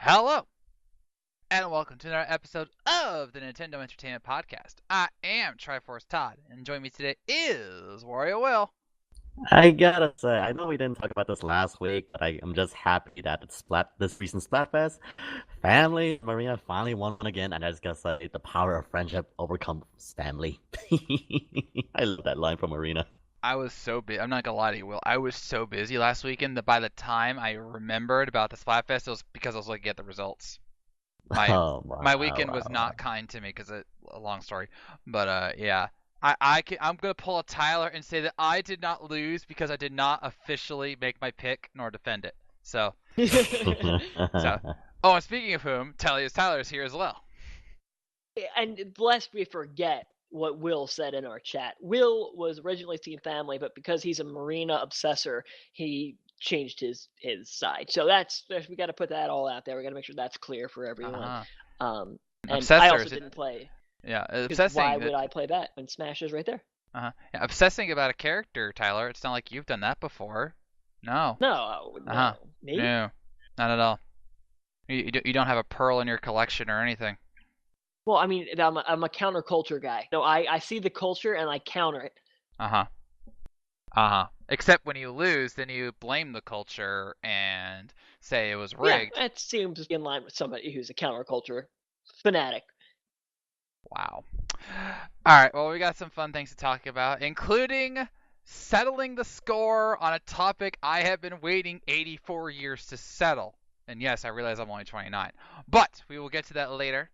Hello, and welcome to another episode of the Nintendo Entertainment Podcast. I am Triforce Todd, and joining me today is Wario Will. I gotta say, I know we didn't talk about this last week, but I'm just happy that this recent Splatfest, family Marina finally won again, and I just gotta say, the power of friendship overcomes family. I love that line from Marina. I was so busy. I'm not gonna lie to you, Will. I was so busy last weekend that by the time I remembered about the Splatfest, it was because I was looking at the results. My Oh my wow, weekend was wow, wow. not kind to me because a long story, but yeah. I'm gonna pull a Tyler and say that I did not lose because I did not officially make my pick nor defend it. So, oh, and speaking of whom, Tyler's here as well. And lest we forget what Will said in our chat. Will was originally Team Family, but because he's a Marina obsessor, he changed his side. So we got to put that all out there. We got to make sure that's clear for everyone. And I also didn't play. Yeah, Why would I play that when Smash is right there? Yeah, obsessing about a character, Tyler. It's not like you've done that before. No. No, me? No, not at all. You don't have a pearl in your collection or anything. Well, I mean, I'm a counterculture guy. No, I see the culture and I counter it. Except when you lose, then you blame the culture and say it was rigged. Yeah, that seems in line with somebody who's a counterculture fanatic. Wow. All right, well, we got some fun things to talk about, including settling the score on a topic I have been waiting 84 years to settle. And yes, I realize I'm only 29. But we will get to that later.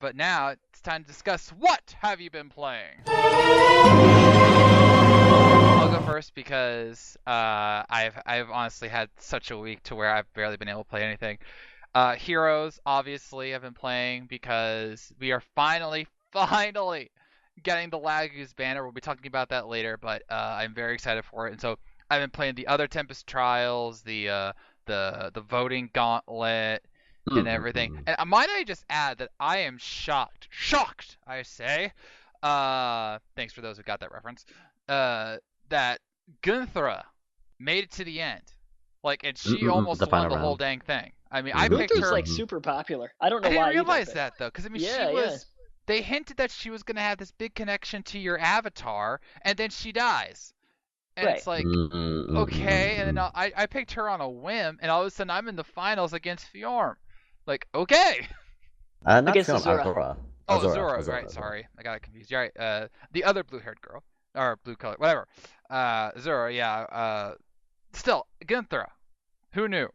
But now it's time to discuss what have you been playing. I'll go first because I've honestly had such a week to where I've barely been able to play anything. Heroes, obviously, I've been playing because we are finally getting the Lagoose banner. We'll be talking about that later, but I'm very excited for it. And so I've been playing the other Tempest Trials, the voting gauntlet, and everything. And might I just add that I am shocked, I say. Thanks for those who got that reference. That Gunthra made it to the end. And she almost won the whole dang thing. I mean, I picked her. Like super popular. I don't know why. I didn't realize that though, because I mean, she was. They hinted that she was gonna have this big connection to your avatar, and then she dies. And it's like, okay, and then I picked her on a whim, and all of a sudden I'm in the finals against Fjorm. Like, okay. Not Fjorm, Azura. Right, sorry. I got it confused. You're right. The other blue-haired girl. Or blue color, whatever. Azura, yeah. Still, Gunthra. Who knew?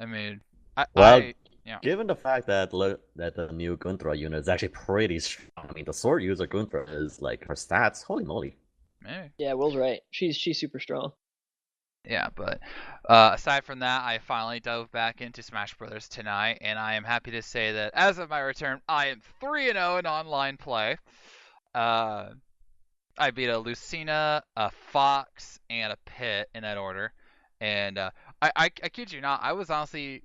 I mean, given the fact that the new Gunthra unit is actually pretty strong, I mean, the sword user Gunthra is like her stats, holy moly. Maybe. Yeah, Will's right. She's super strong. Yeah, but aside from that, I finally dove back into Smash Brothers tonight, and I am happy to say that as of my return, I am 3-0 in online play. I beat a Lucina, a Fox, and a Pit in that order. And I kid you not, I was honestly,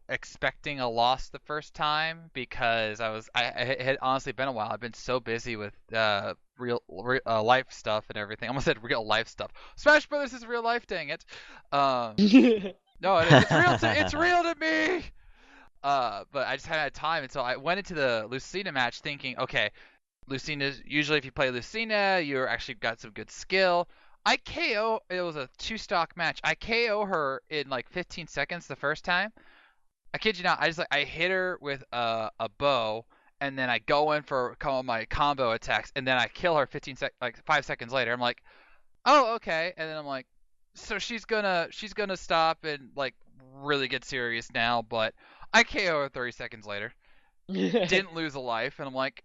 expecting a loss the first time because it had honestly been a while. I've been so busy with real life stuff and everything. I almost said real life stuff. Smash Brothers is real life, dang it. No, it's real to me. But I just hadn't had time, and so I went into the Lucina match thinking, okay, Lucina's usually if you play Lucina, you're actually got some good skill. It was a 2-stock match. I KO her in like 15 seconds the first time. I kid you not, I hit her with a bow, and then I go in for my combo attacks, and then I kill her 5 seconds later. I'm like, oh, okay. And then I'm like, so she's gonna stop and like really get serious now, but I KO her 30 seconds later. Didn't lose a life, and I'm like,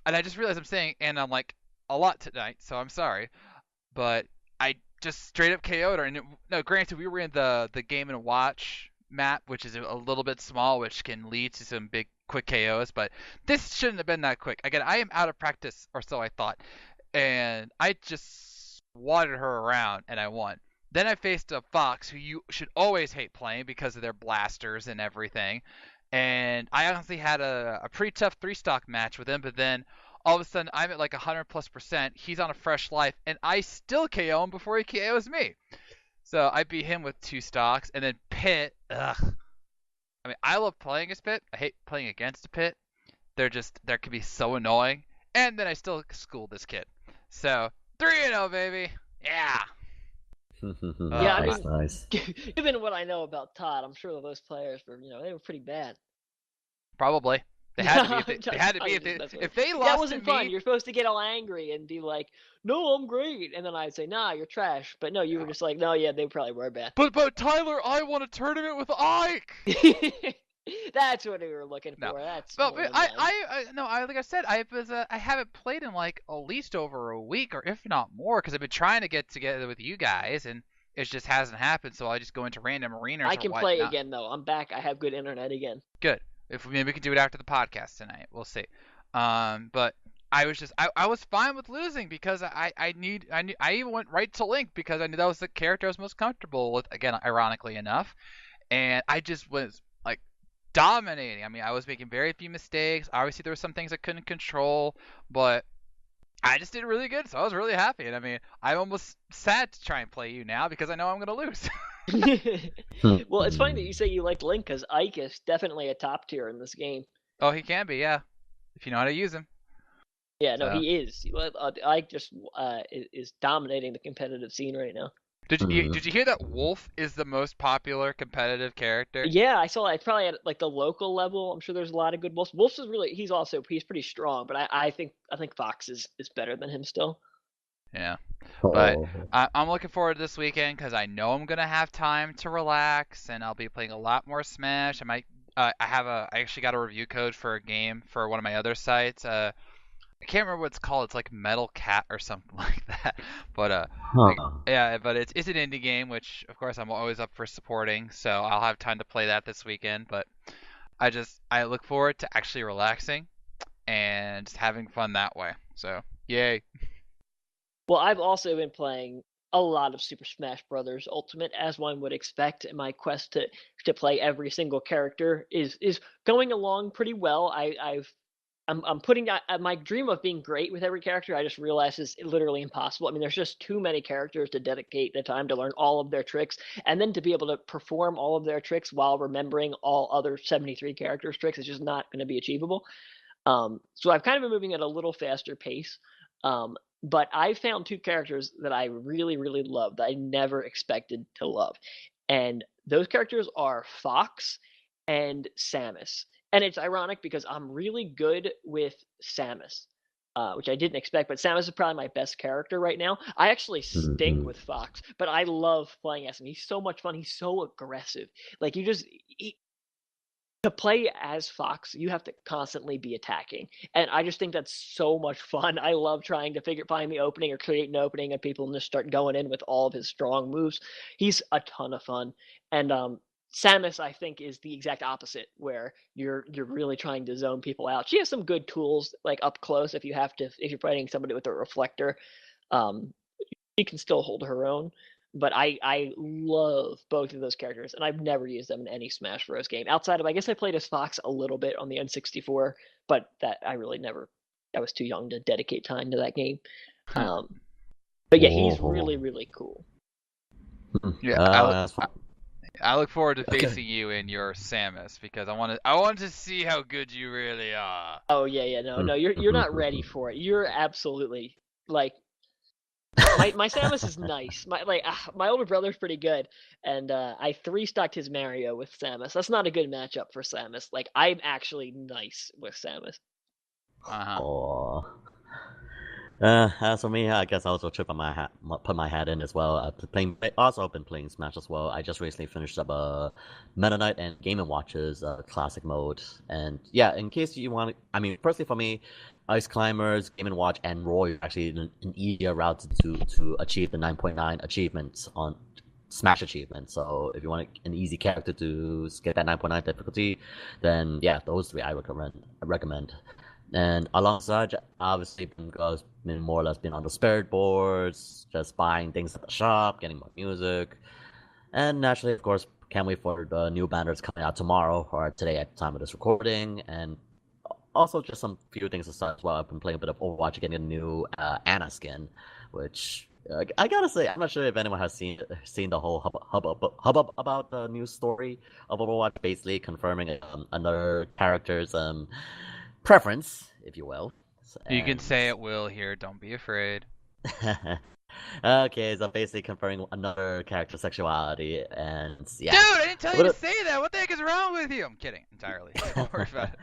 and I just realized I'm saying, and I'm like, a lot tonight, so I'm sorry. But I just straight up KO'd her. And no, granted, we were in the Game & Watch map, which is a little bit small, which can lead to some big, quick KOs. But this shouldn't have been that quick. Again, I am out of practice, or so I thought. And I just wadded her around, and I won. Then I faced a Fox, who you should always hate playing because of their blasters and everything. And I honestly had a pretty tough 3-stock match with him, but then all of a sudden I'm at like 100+%. He's on a fresh life, and I still KO him before he KOs me. So I beat him with 2 stocks, and then Pit. I mean, I love playing as Pit. I hate playing against a Pit. They can be so annoying. And then I still school this kid. So 3-0, baby. Yeah. Yeah, I Nice, mean, nice. given what I know about Todd, I'm sure that those players were, they were pretty bad. Probably. They had to be. They had to I'm be. just messing with If they you. That lost to wasn't fun. me, You're supposed to get all angry and be like, "No, I'm great," and then I'd say, "Nah, you're trash." But no, you were just like, "No, yeah, they probably were bad." but Tyler, I won a tournament with Ike. That's what we were looking No, for. That's but more in line. no, like I said, I haven't played in like at least over a week or if not more because I've been trying to get together with you guys and it just hasn't happened. So I just go into random arenas I or can play whatnot. again though. I'm back. I have good internet again. Good. If maybe we can do it after the podcast tonight. We'll see. But I was fine with losing because I even went right to Link because I knew that was the character I was most comfortable with. Again, ironically enough, and I just was like dominating. I mean, I was making very few mistakes. Obviously, there were some things I couldn't control, but I just did really good, so I was really happy. And I mean, I'm almost sad to try and play you now because I know I'm gonna lose. Well, it's funny that you say you like Link because Ike is definitely a top tier in this game. Oh, he can be, yeah, if you know how to use him. Yeah, no, So. he is. Ike just is dominating the competitive scene right now. Did you hear that Wolf is the most popular competitive character? Yeah, I saw that. It's probably at like the local level. I'm sure there's a lot of good wolves. Wolf's is really he's pretty strong, but I think Fox is better than him still. Yeah, but Oh. I'm looking forward to this weekend because I know I'm gonna have time to relax and I'll be playing a lot more Smash. I actually got a review code for a game for one of my other sites. I can't remember what it's called. It's like Metal Cat or something like that. But Huh. yeah, but it's an indie game, which of course I'm always up for supporting. So I'll have time to play that this weekend. But I look forward to actually relaxing and just having fun that way. So yay. Well, I've also been playing a lot of Super Smash Brothers Ultimate, as one would expect. And my quest to play every single character is going along pretty well. I'm putting my dream of being great with every character. I just realized is literally impossible. I mean, there's just too many characters to dedicate the time to learn all of their tricks, and then to be able to perform all of their tricks while remembering all other 73 characters' tricks is just not going to be achievable. So I've kind of been moving at a little faster pace. But I found two characters that I really, really love that I never expected to love. And those characters are Fox and Samus. And it's ironic because I'm really good with Samus, which I didn't expect, but Samus is probably my best character right now. I actually stink Mhm. with Fox, but I love playing as him. He's so much fun. He's so aggressive. Like to play as Fox, you have to constantly be attacking, and I just think that's so much fun. I love trying to find the opening or create an opening, and people just start going in with all of his strong moves. He's a ton of fun, and Samus, I think, is the exact opposite, where you're really trying to zone people out. She has some good tools, like up close, if you're fighting somebody with a reflector. Um, she can still hold her own. But I love both of those characters, and I've never used them in any Smash Bros. Game outside of I guess I played as Fox a little bit on the N64, but that I really never. I was too young to dedicate time to that game. Um, but yeah, he's Oh. really really cool. Yeah, That's fun. I look forward to Okay. facing you in your Samus because I want to see how good you really are. Oh yeah, no, you're not ready for it. You're absolutely like my Samus is nice. My older brother's pretty good, and I three stocked his Mario with Samus. That's not a good matchup for Samus. Like I'm actually nice with Samus. Uh-huh. Oh. As for me, I guess I also put my hat in as well. Also been playing Smash as well. I just recently finished up Meta Knight and Game and Watch's classic mode. And yeah, in case you want, I mean, personally for me, Ice Climbers, Game and Watch, and Roy are actually an easier route to achieve the 9.9 achievements on Smash achievement. So if you want an easy character to get that 9.9 difficulty, then yeah, those three I recommend. And alongside, obviously, been more or less been on the spirit boards, just buying things at the shop, getting more music, and naturally, of course, can't wait for the new banners coming out tomorrow or today at the time of this recording, and also just some few things aside as well. I've been playing a bit of Overwatch, getting a new Anna skin, which I gotta say, I'm not sure if anyone has seen the whole hubbub about the news story of Overwatch, basically confirming another character's preference, if you will. You can And say it will here. Don't be afraid. okay, so basically confirming another character's sexuality, and Dude, yeah. I didn't tell you to say that. What the heck is wrong with you? I'm kidding entirely. Don't worry about it.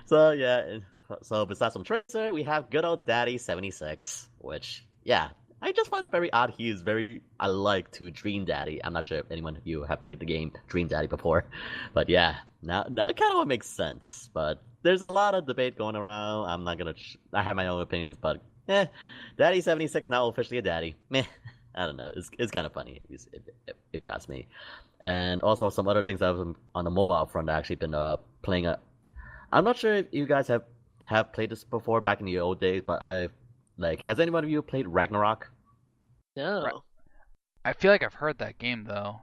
So yeah, so besides from Tracer, we have good old Daddy 76, which yeah, I just find very odd. He is very alike to Dream Daddy. I'm not sure if anyone of you have played the game Dream Daddy before, but yeah, now that kind of what makes sense. But there's a lot of debate going around. I'm not gonna. I have my own opinions, but Daddy 76 now officially a daddy. Meh. I don't know. It's kind of funny if you ask me. And also some other things I've been on the mobile front. I've actually been playing I'm not sure if you guys have played this before back in the old days, but I've like has anyone of you played Ragnarok? No. I feel like I've heard that game though.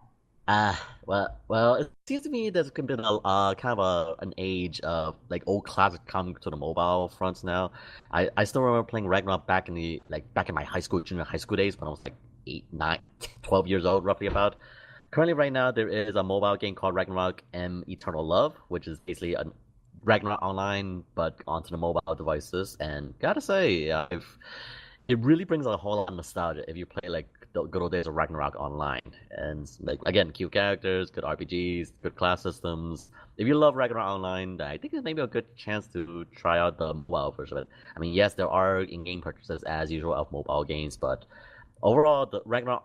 Well, it seems to me there's been a kind of an age of like old classics coming to the mobile fronts now. I still remember playing Ragnarok back in my junior high school days when I was like 8, 9, 12 years old, roughly about. Currently, right now, there is a mobile game called Ragnarok M Eternal Love, which is basically a Ragnarok Online, but onto the mobile devices. And gotta say, it really brings a whole lot of nostalgia if you play like the good old days of Ragnarok Online. And like again, cute characters, good RPGs, good class systems. If you love Ragnarok Online, I think it's maybe a good chance to try out the mobile version of it. I mean, yes, there are in-game purchases as usual of mobile games, but overall, the Ragnarok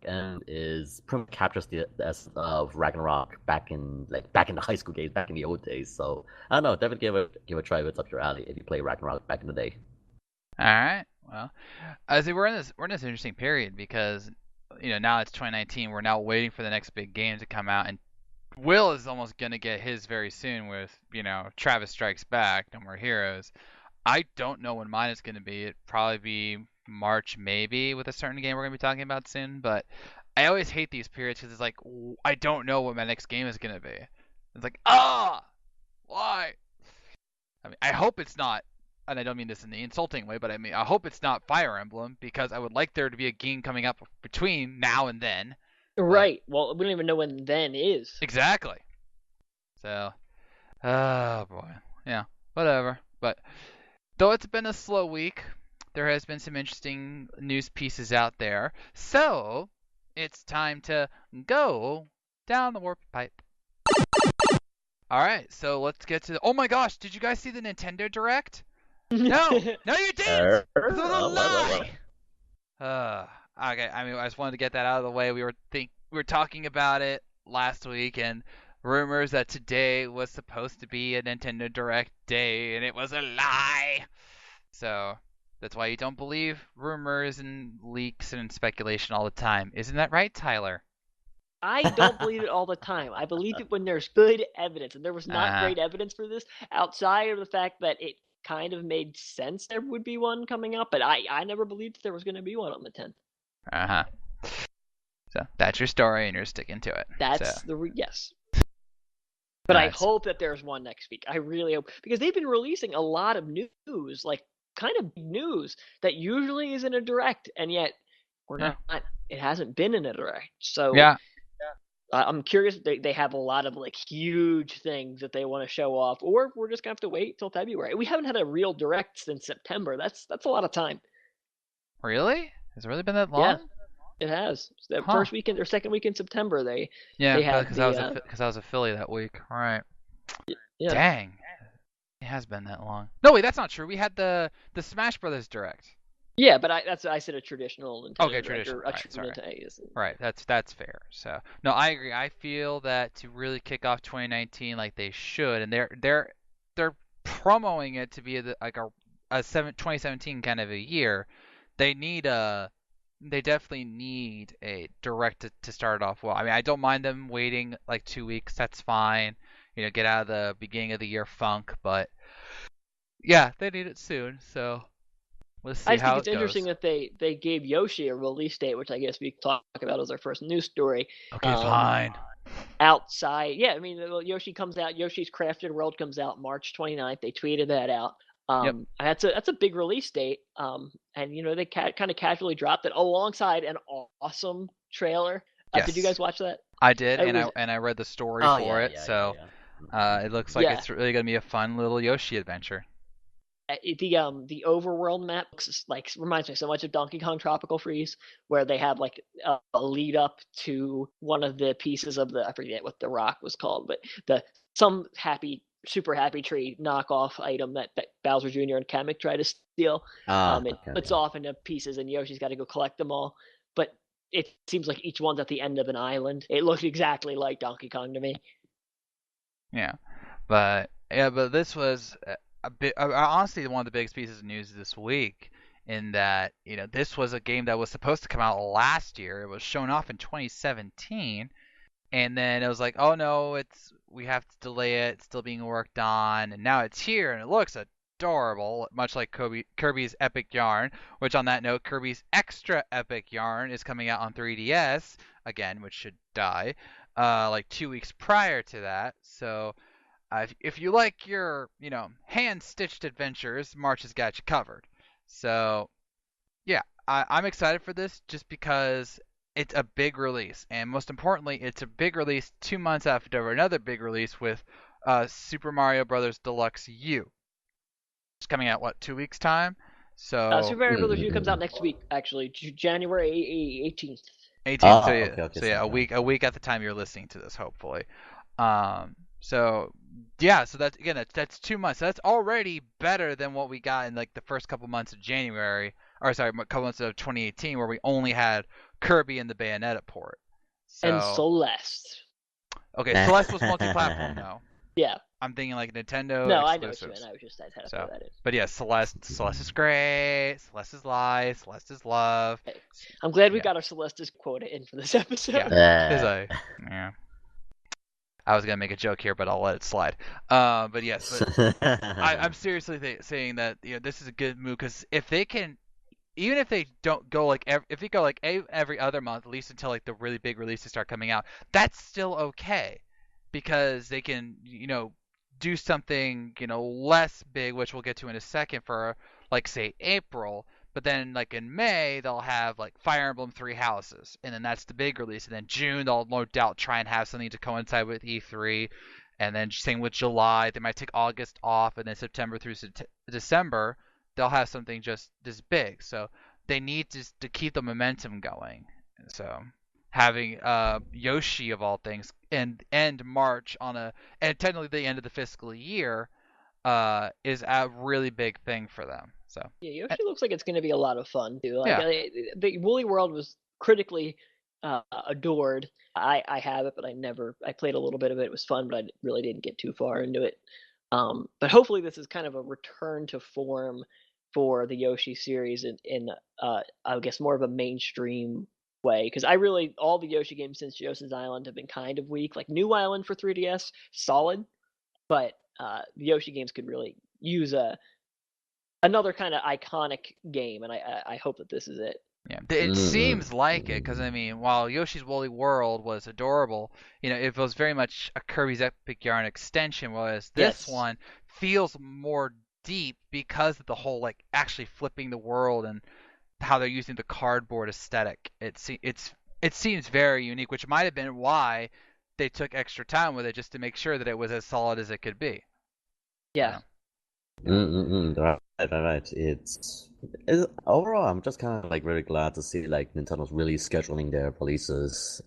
End is pretty much captures the essence of Ragnarok back in the high school days, back in the old days. So I don't know, definitely give a try if it's up your alley if you play Ragnarok back in the day. All right. Well, I see we're in this interesting period because now it's 2019. We're now waiting for the next big game to come out, and Will is almost gonna get his very soon with Travis Strikes Back, No More Heroes. I don't know when mine is gonna be. It'd probably be March maybe with a certain game we're gonna be talking about soon. But I always hate these periods because it's like I don't know what my next game is gonna be. It's like why? I mean, I hope it's not, and I don't mean this in the insulting way, but I mean, I hope it's not Fire Emblem because I would like there to be a game coming up between now and then. But Right. Well, we don't even know when then is. exactly. So, oh boy. Yeah, whatever. But though it's been a slow week, there has been some interesting news pieces out there. So, it's time to go down the warp pipe. All right, so let's get to Oh my gosh, did you guys see the Nintendo Direct? No, no, you didn't. It was a lie. Okay. I mean, I just wanted to get that out of the way. We were talking about it last week, and rumors that today was supposed to be a Nintendo Direct day, and it was a lie. So that's why you don't believe rumors and leaks and speculation all the time. Isn't that right, Tyler? I don't believe it all the time. I believe it when there's good evidence, and there was not Uh-huh. great evidence for this outside of the fact that it kind of made sense there would be one coming up, but I never believed there was going to be one on the 10th. Uh-huh. So that's your story, and you're sticking to it. That's yes. But I hope that there's one next week. I really hope, because they've been releasing a lot of news, like kind of big news that usually is in a direct, and yet we're yeah. not. It hasn't been in a direct. So Yeah. I'm curious. They have a lot of like huge things that they want to show off, or we're just gonna have to wait till February. We haven't had a real direct since September. That's a lot of time. Really? Has it really been that long? Yeah, it has. The Huh. first weekend or second weekend September, they Yeah, had because I was a Philly that week. All right. yeah. Dang. It has been that long. No, wait, that's not true. We had the Smash Brothers Direct. Yeah, but I said a traditional Nintendo Okay, Direct, traditional. or a Right, true sorry. Nintendo. Right, that's fair. So, no, I agree. I feel that to really kick off 2019 like they should, and they're promoting it to be like a 2017 kind of a year. They need they definitely need a direct to start it off well. I mean, I don't mind them waiting like 2 weeks. That's fine. Get out of the beginning of the year funk. But yeah, they need it soon. So let's I see just think how it's it interesting goes. that they gave Yoshi a release date, which I guess we talk about as our first news story. Okay, fine. Outside, yeah, I mean, Yoshi comes out. Yoshi's Crafted World comes out March 29th. They tweeted that out. Yep. And that's a big release date. And they kind of casually dropped it alongside an awesome trailer. Did you Yes, guys watch that? I did, It and was I read the story Oh for yeah, it, yeah, yeah, so yeah. it looks like yeah. it's really gonna be a fun little Yoshi adventure. The overworld map reminds me so much of Donkey Kong Tropical Freeze, where they have like a lead up to one of the pieces of I forget what the rock was called, but some super happy tree knockoff item that Bowser Jr. and Kamek try to steal. It Okay, splits okay. off into pieces, and Yoshi's got to go collect them all. But it seems like each one's at the end of an island. It looked exactly like Donkey Kong to me. Yeah, but this was a bit honestly one of the biggest pieces of news this week. In that, this was a game that was supposed to come out last year. It was shown off in 2017, and then it was like, oh no, we have to delay it. It's still being worked on, and now it's here, and it looks adorable, much like Kirby's Epic Yarn. Which, on that note, Kirby's Extra Epic Yarn is coming out on 3DS again, which should die, like 2 weeks prior to that. So, if you like your, hand-stitched adventures, March has got you covered. So, yeah, I'm excited for this just because it's a big release, and most importantly, it's a big release 2 months after another big release with Super Mario Brothers Deluxe U. It's coming out, what, 2 weeks time? So Super Mario Brothers U comes out Mm-mm-mm. next week, actually, January 18th. 18th. So Oh, yeah, okay, okay, so yeah, same a time. week at the time you're listening to this, hopefully. So yeah, so that's again that's 2 months. So that's already better than what we got in like the first couple months of January, or sorry, couple months of 2018 where we only had Kirby and the Bayonetta port. And So Celeste. okay, Celeste was multi-platform though. Yeah. I'm thinking like Nintendo No, I know what you meant. exclusives. I had to throw So, that in. but yeah, Celeste is great. Celeste is life. Celeste is love. Okay. I'm glad we Yeah, got our Celestis quota in for this yeah. episode. There's yeah. I was gonna make a joke here, but I'll let it slide. But yes, but I'm seriously saying that this is a good move because if they can, even if they don't go like if they go like every other month, at least until like the really big releases start coming out, that's still okay because they can do something less big, which we'll get to in a second for like say April. But then like in May they'll have like Fire Emblem Three Houses, and then that's the big release. And then June they'll no doubt try and have something to coincide with E3, and then same with July. They might take August off, and then September through December they'll have something just this big. So they need to keep the momentum going. So having Yoshi of all things and end March and technically the end of the fiscal year is a really big thing for them. So Yeah, Yoshi looks like it's going to be a lot of fun too. Like yeah, the Woolly World was critically adored. I have it, but I played a little bit of it. It was fun, but I really didn't get too far into it. But hopefully this is kind of a return to form for the Yoshi series in I guess more of a mainstream way, because all the Yoshi games since Yoshi's Island have been kind of weak. Like New Island for 3DS, solid, but the Yoshi games could really use another kind of iconic game, and I hope that this is it. yeah. It Mm-mm. seems like it because I mean, while Yoshi's Woolly World was adorable, it was very much a Kirby's Epic Yarn extension, whereas this Yes. one feels more deep because of the whole like actually flipping the world and how they're using the cardboard aesthetic. It seems very unique, which might have been why they took extra time with it just to make sure that it was as solid as it could be. Yeah. So, yeah. Mm-mm-mm. Right. It's overall, I'm just kind of like really glad to see like Nintendo's really scheduling their releases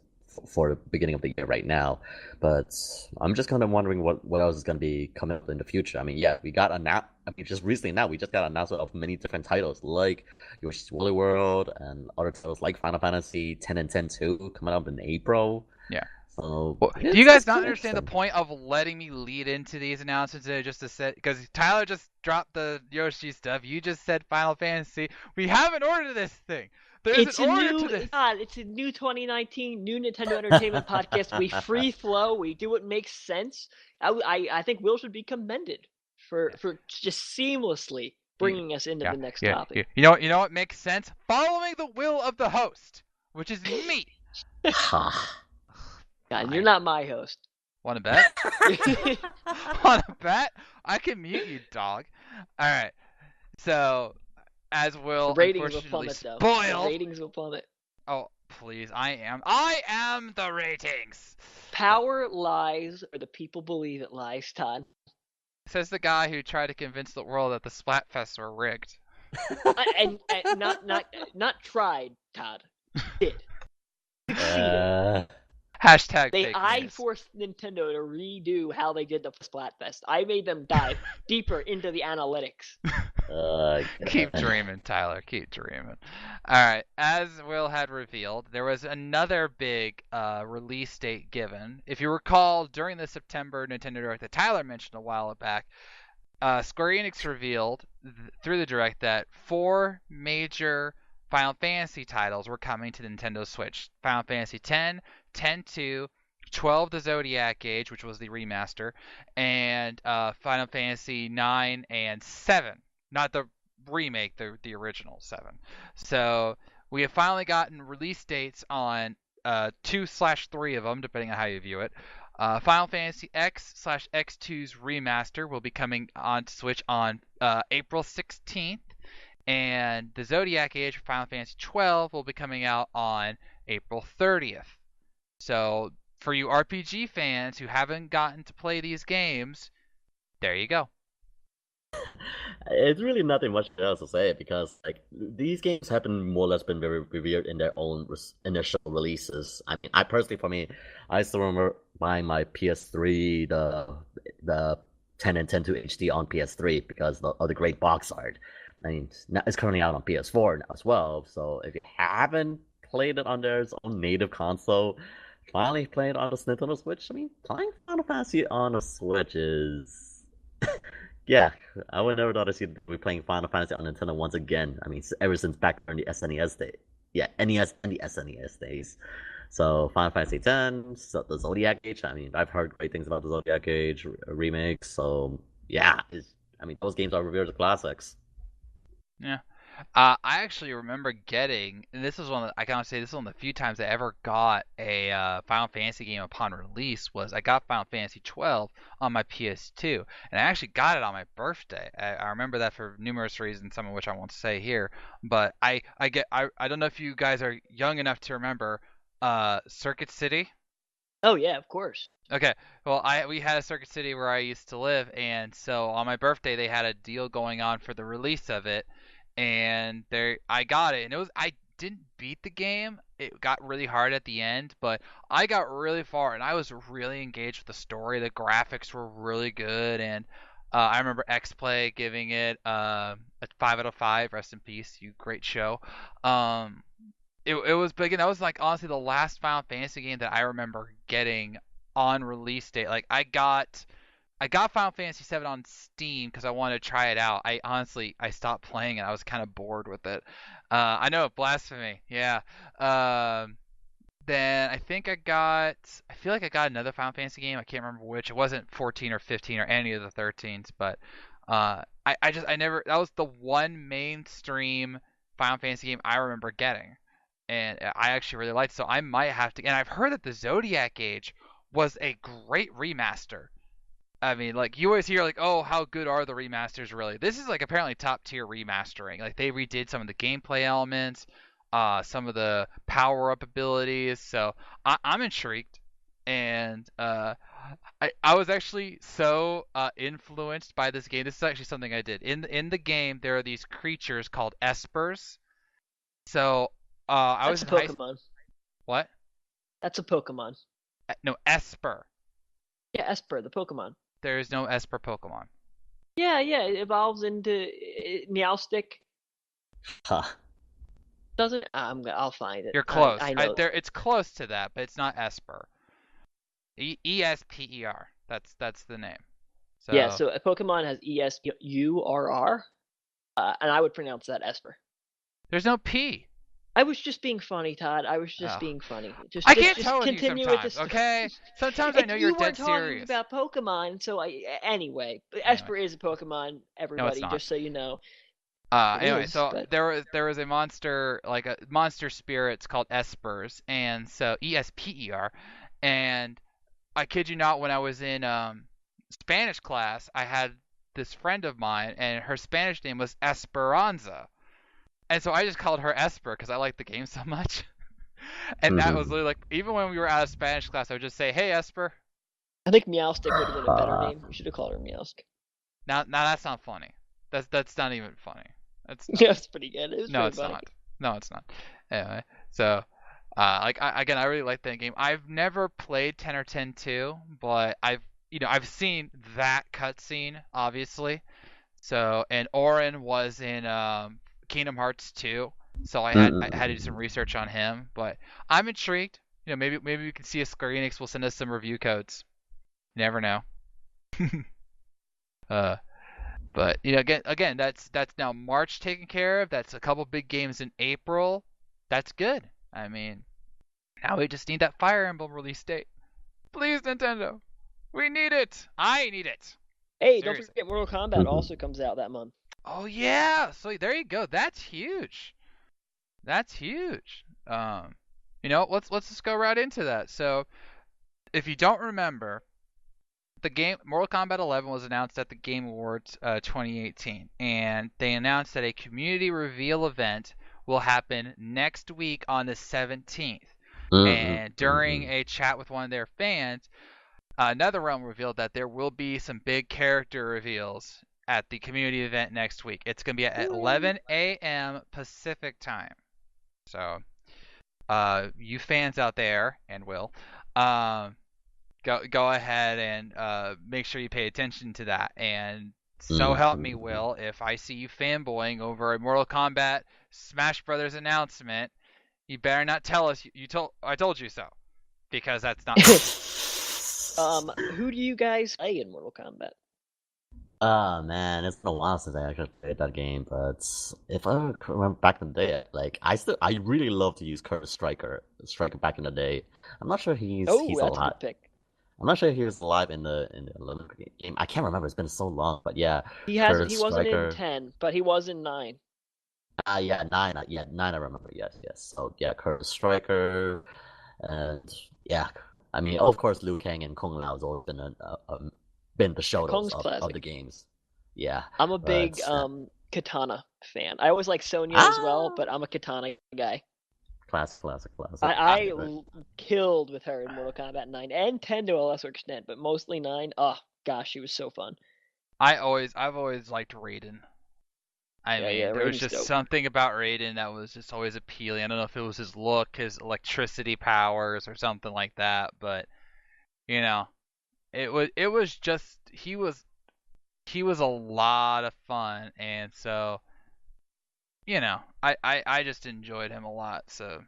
for the beginning of the year right now. But I'm just kind of wondering what else is going to be coming up in the future. I mean, yeah, we got announced. I mean, just recently now we just got announcement of many different titles like Yoshi's Woolly World and other titles like Final Fantasy 10 and 10 2 coming up in April. Yeah. So Well, do you it's guys not kind of understand the interesting. point of letting me lead into these announcements just to set? Because Tyler just dropped the Yoshi stuff. You just said Final Fantasy. We have an order to this thing. There's an order to this. It's a new 2019 new Nintendo Entertainment podcast. We free flow. We do what makes sense. I think Will should be commended for Yeah. just seamlessly You, bringing us into yeah, the next yeah, topic. yeah. You know what makes sense? Following the will of the host, which is me. Ha. God, you're Fine. not my host. Want to bet? Want to bet? I can mute you, dog. All right. So, as The will ratings will unfortunately plummet, though. The spoil. ratings will plummet. Oh, please. I am the ratings. Power lies, or the people believe it lies, Todd. Says the guy who tried to convince the world that the Splatfests were rigged. And not tried, Todd. Did. Succeeded. Hashtag fake I news. forced Nintendo to redo how they did the Splatfest. I made them dive deeper into the analytics. Keep dreaming, Tyler. Keep dreaming. All right. As Will had revealed, there was another big release date given. If you recall, during the September Nintendo Direct that Tyler mentioned a while back, Square Enix revealed through the Direct that 4 major Final Fantasy titles were coming to the Nintendo Switch. Final Fantasy X, X-2, 12 The Zodiac Age, which was the remaster, and Final Fantasy 9 and 7. Not the remake, the original 7. So we have finally gotten release dates on 2/3 of them, depending on how you view it. Final Fantasy X/X2's remaster will be coming on Switch on April 16th, and the Zodiac Age for Final Fantasy 12 will be coming out on April 30th. So for you RPG fans who haven't gotten to play these games, there you go. It's really nothing much else to say because like these games have been more or less been very revered in their own initial releases. I mean, I personally, for me, I still remember buying my PS3, the 10 and 10 to HD on PS3 because of the great box art. I mean, it's currently out on PS4 now as well. So if you haven't played it on their own native console, finally playing it on the Nintendo Switch. I mean, playing Final Fantasy on a Switch is yeah, I would never thought to see we playing Final Fantasy on Nintendo once again. I mean, ever since back in the SNES day, yeah, NES and the SNES days. So Final Fantasy X, so the Zodiac Age. I mean, I've heard great things about the Zodiac Age remake. So yeah, I mean, those games are revered as classics. Yeah. I actually remember getting, and this was one of the, I can say this is one of the few times I ever got a Final Fantasy game upon release. Was I got Final Fantasy 12 on my PS2, and I actually got it on my birthday. I remember that for numerous reasons, some of which I won't say here. But I don't know if you guys are young enough to remember Circuit City. Oh yeah, of course. Okay, well, we had a Circuit City where I used to live, and so on my birthday they had a deal going on for the release of it, and there I got it, and I didn't beat the game. It got really hard at the end, but I got really far, and I was really engaged with the story. The graphics were really good, and I remember XPlay giving it a 5 out of 5. Rest in peace, you great show. Um, it was big, and that was like honestly the last Final Fantasy game that I remember getting on release date. Like I got Final Fantasy 7 on Steam because I wanted to try it out. I stopped playing it. I was kind of bored with it. I know, blasphemy. Yeah. Then I feel like I got another Final Fantasy game. I can't remember which. It wasn't 14 or 15 or any of the 13s, but I never. That was the one mainstream Final Fantasy game I remember getting, and I actually really liked it. So I might have to. And I've heard that the Zodiac Age was a great remaster. I mean, like you always hear like, oh, how good are the remasters really? This is like apparently top tier remastering. Like they redid some of the gameplay elements, some of the power up abilities. So I'm intrigued, and I was actually so influenced by this game. This is actually something I did in the game. There are these creatures called espers. So I was That's a in high. Pokemon. What? That's a Pokemon. No, esper. Yeah, Esper, the Pokemon. There is no esper Pokemon. Yeah, yeah, it evolves into Meowstic. Huh. Doesn't it? I'll find it. You're close. I know. It's close to that, but it's not Esper. Esper. That's the name. So Yeah, so a Pokemon has ESURR, and I would pronounce that Esper. there's no P. I was just being funny, Todd. I was just Oh. being funny. I can't just tell with you continue sometimes. with this. Okay. Sometimes I know you're you dead weren't talking serious. about Pokemon, so anyway. Esper is a Pokemon, everybody, not. just so you know. Anyway, is, so but... there was a monster like a monster spirits called espers, and so Esper, and I kid you not, when I was in Spanish class, I had this friend of mine, and her Spanish name was Esperanza. And so I just called her Esper because I liked the game so much. And that was Mhm. literally like, even when we were out of Spanish class, I would just say, "Hey, Esper." I think Meowstick would have been a better name. We should have called her Meowstick. Now that's not funny. That's not even funny. That's Yeah, it's pretty good. It was no, pretty it's funny. not. No, it's not. Anyway, so again, I really like that game. I've never played 10 or 10 2, but I've seen that cutscene obviously. So and Orin was in Kingdom Hearts 2, so I had to do some Mm-mm-mm. research on him. But I'm intrigued. Maybe we can see if Square Enix will send us some review codes. You never know. uh, but again, that's now March taken care of. That's a couple big games in April. That's good. I mean, now we just need that Fire Emblem release date. Please, Nintendo, we need it. I need it. Hey, don't Seriously. forget Mortal Kombat also comes out that month. Oh yeah. So there you go. That's huge. That's huge. Let's just go right into that. So if you don't remember, the game Mortal Kombat 11 was announced at the Game Awards 2018, and they announced that a community reveal event will happen next week on the 17th. And during Mm-mm-mm. a chat with one of their fans, NetherRealm revealed that there will be some big character reveals at the community event next week. It's going to be at 11 a.m. Pacific time. So, you fans out there, and Will, um, go ahead and make sure you pay attention to that. And so help me, Mm-mm-mm. Will, if I see you fanboying over a Mortal Kombat Smash Brothers announcement, you better not tell us I told you so, because that's not true. Who do you guys play in Mortal Kombat? Oh man, it's been a while since I actually played that game, but if I remember back in the day, like I really love to use Curve Striker back in the day. I'm not sure Oh, he's that's a alive. good pick. I'm not sure he was alive in the Olympic game. I can't remember. It's been so long, but yeah, He hasn't. Curve He wasn't in Striker. 10, but he was in 9. Yeah, nine. Yeah, nine. I remember. Yes, yes. So yeah, Curve Striker, and yeah, I mean, of course, Liu Kang and Kung Lao's always been the Yeah, shadows Kong's of the classic. games. Yeah, I'm a but big Katana fan. I always like Sonya as well, ah, but I'm a Katana guy. classic. I Favorite. killed with her in Mortal Kombat 9 and 10 to a lesser extent, but mostly 9. Oh gosh, she was so fun. I've always liked Raiden. I Yeah, mean, there was Raiden's just dope. something about Raiden that was just always appealing. I don't know if it was his look, his electricity powers, or something like that, but you know, it was just he was a lot of fun, and so I just enjoyed him a lot. So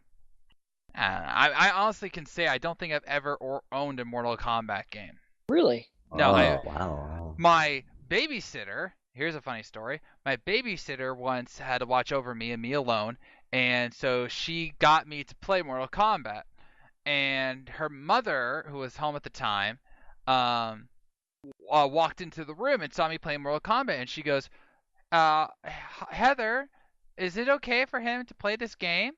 I honestly can say I don't think I've ever owned a Mortal Kombat game. Really? No, Oh wow. my babysitter. Here's a funny story. My babysitter once had to watch over me and me alone, and so she got me to play Mortal Kombat. And her mother, who was home at the time, um, walked into the room and saw me playing Mortal Kombat, and she goes, Heather, is it okay for him to play this game?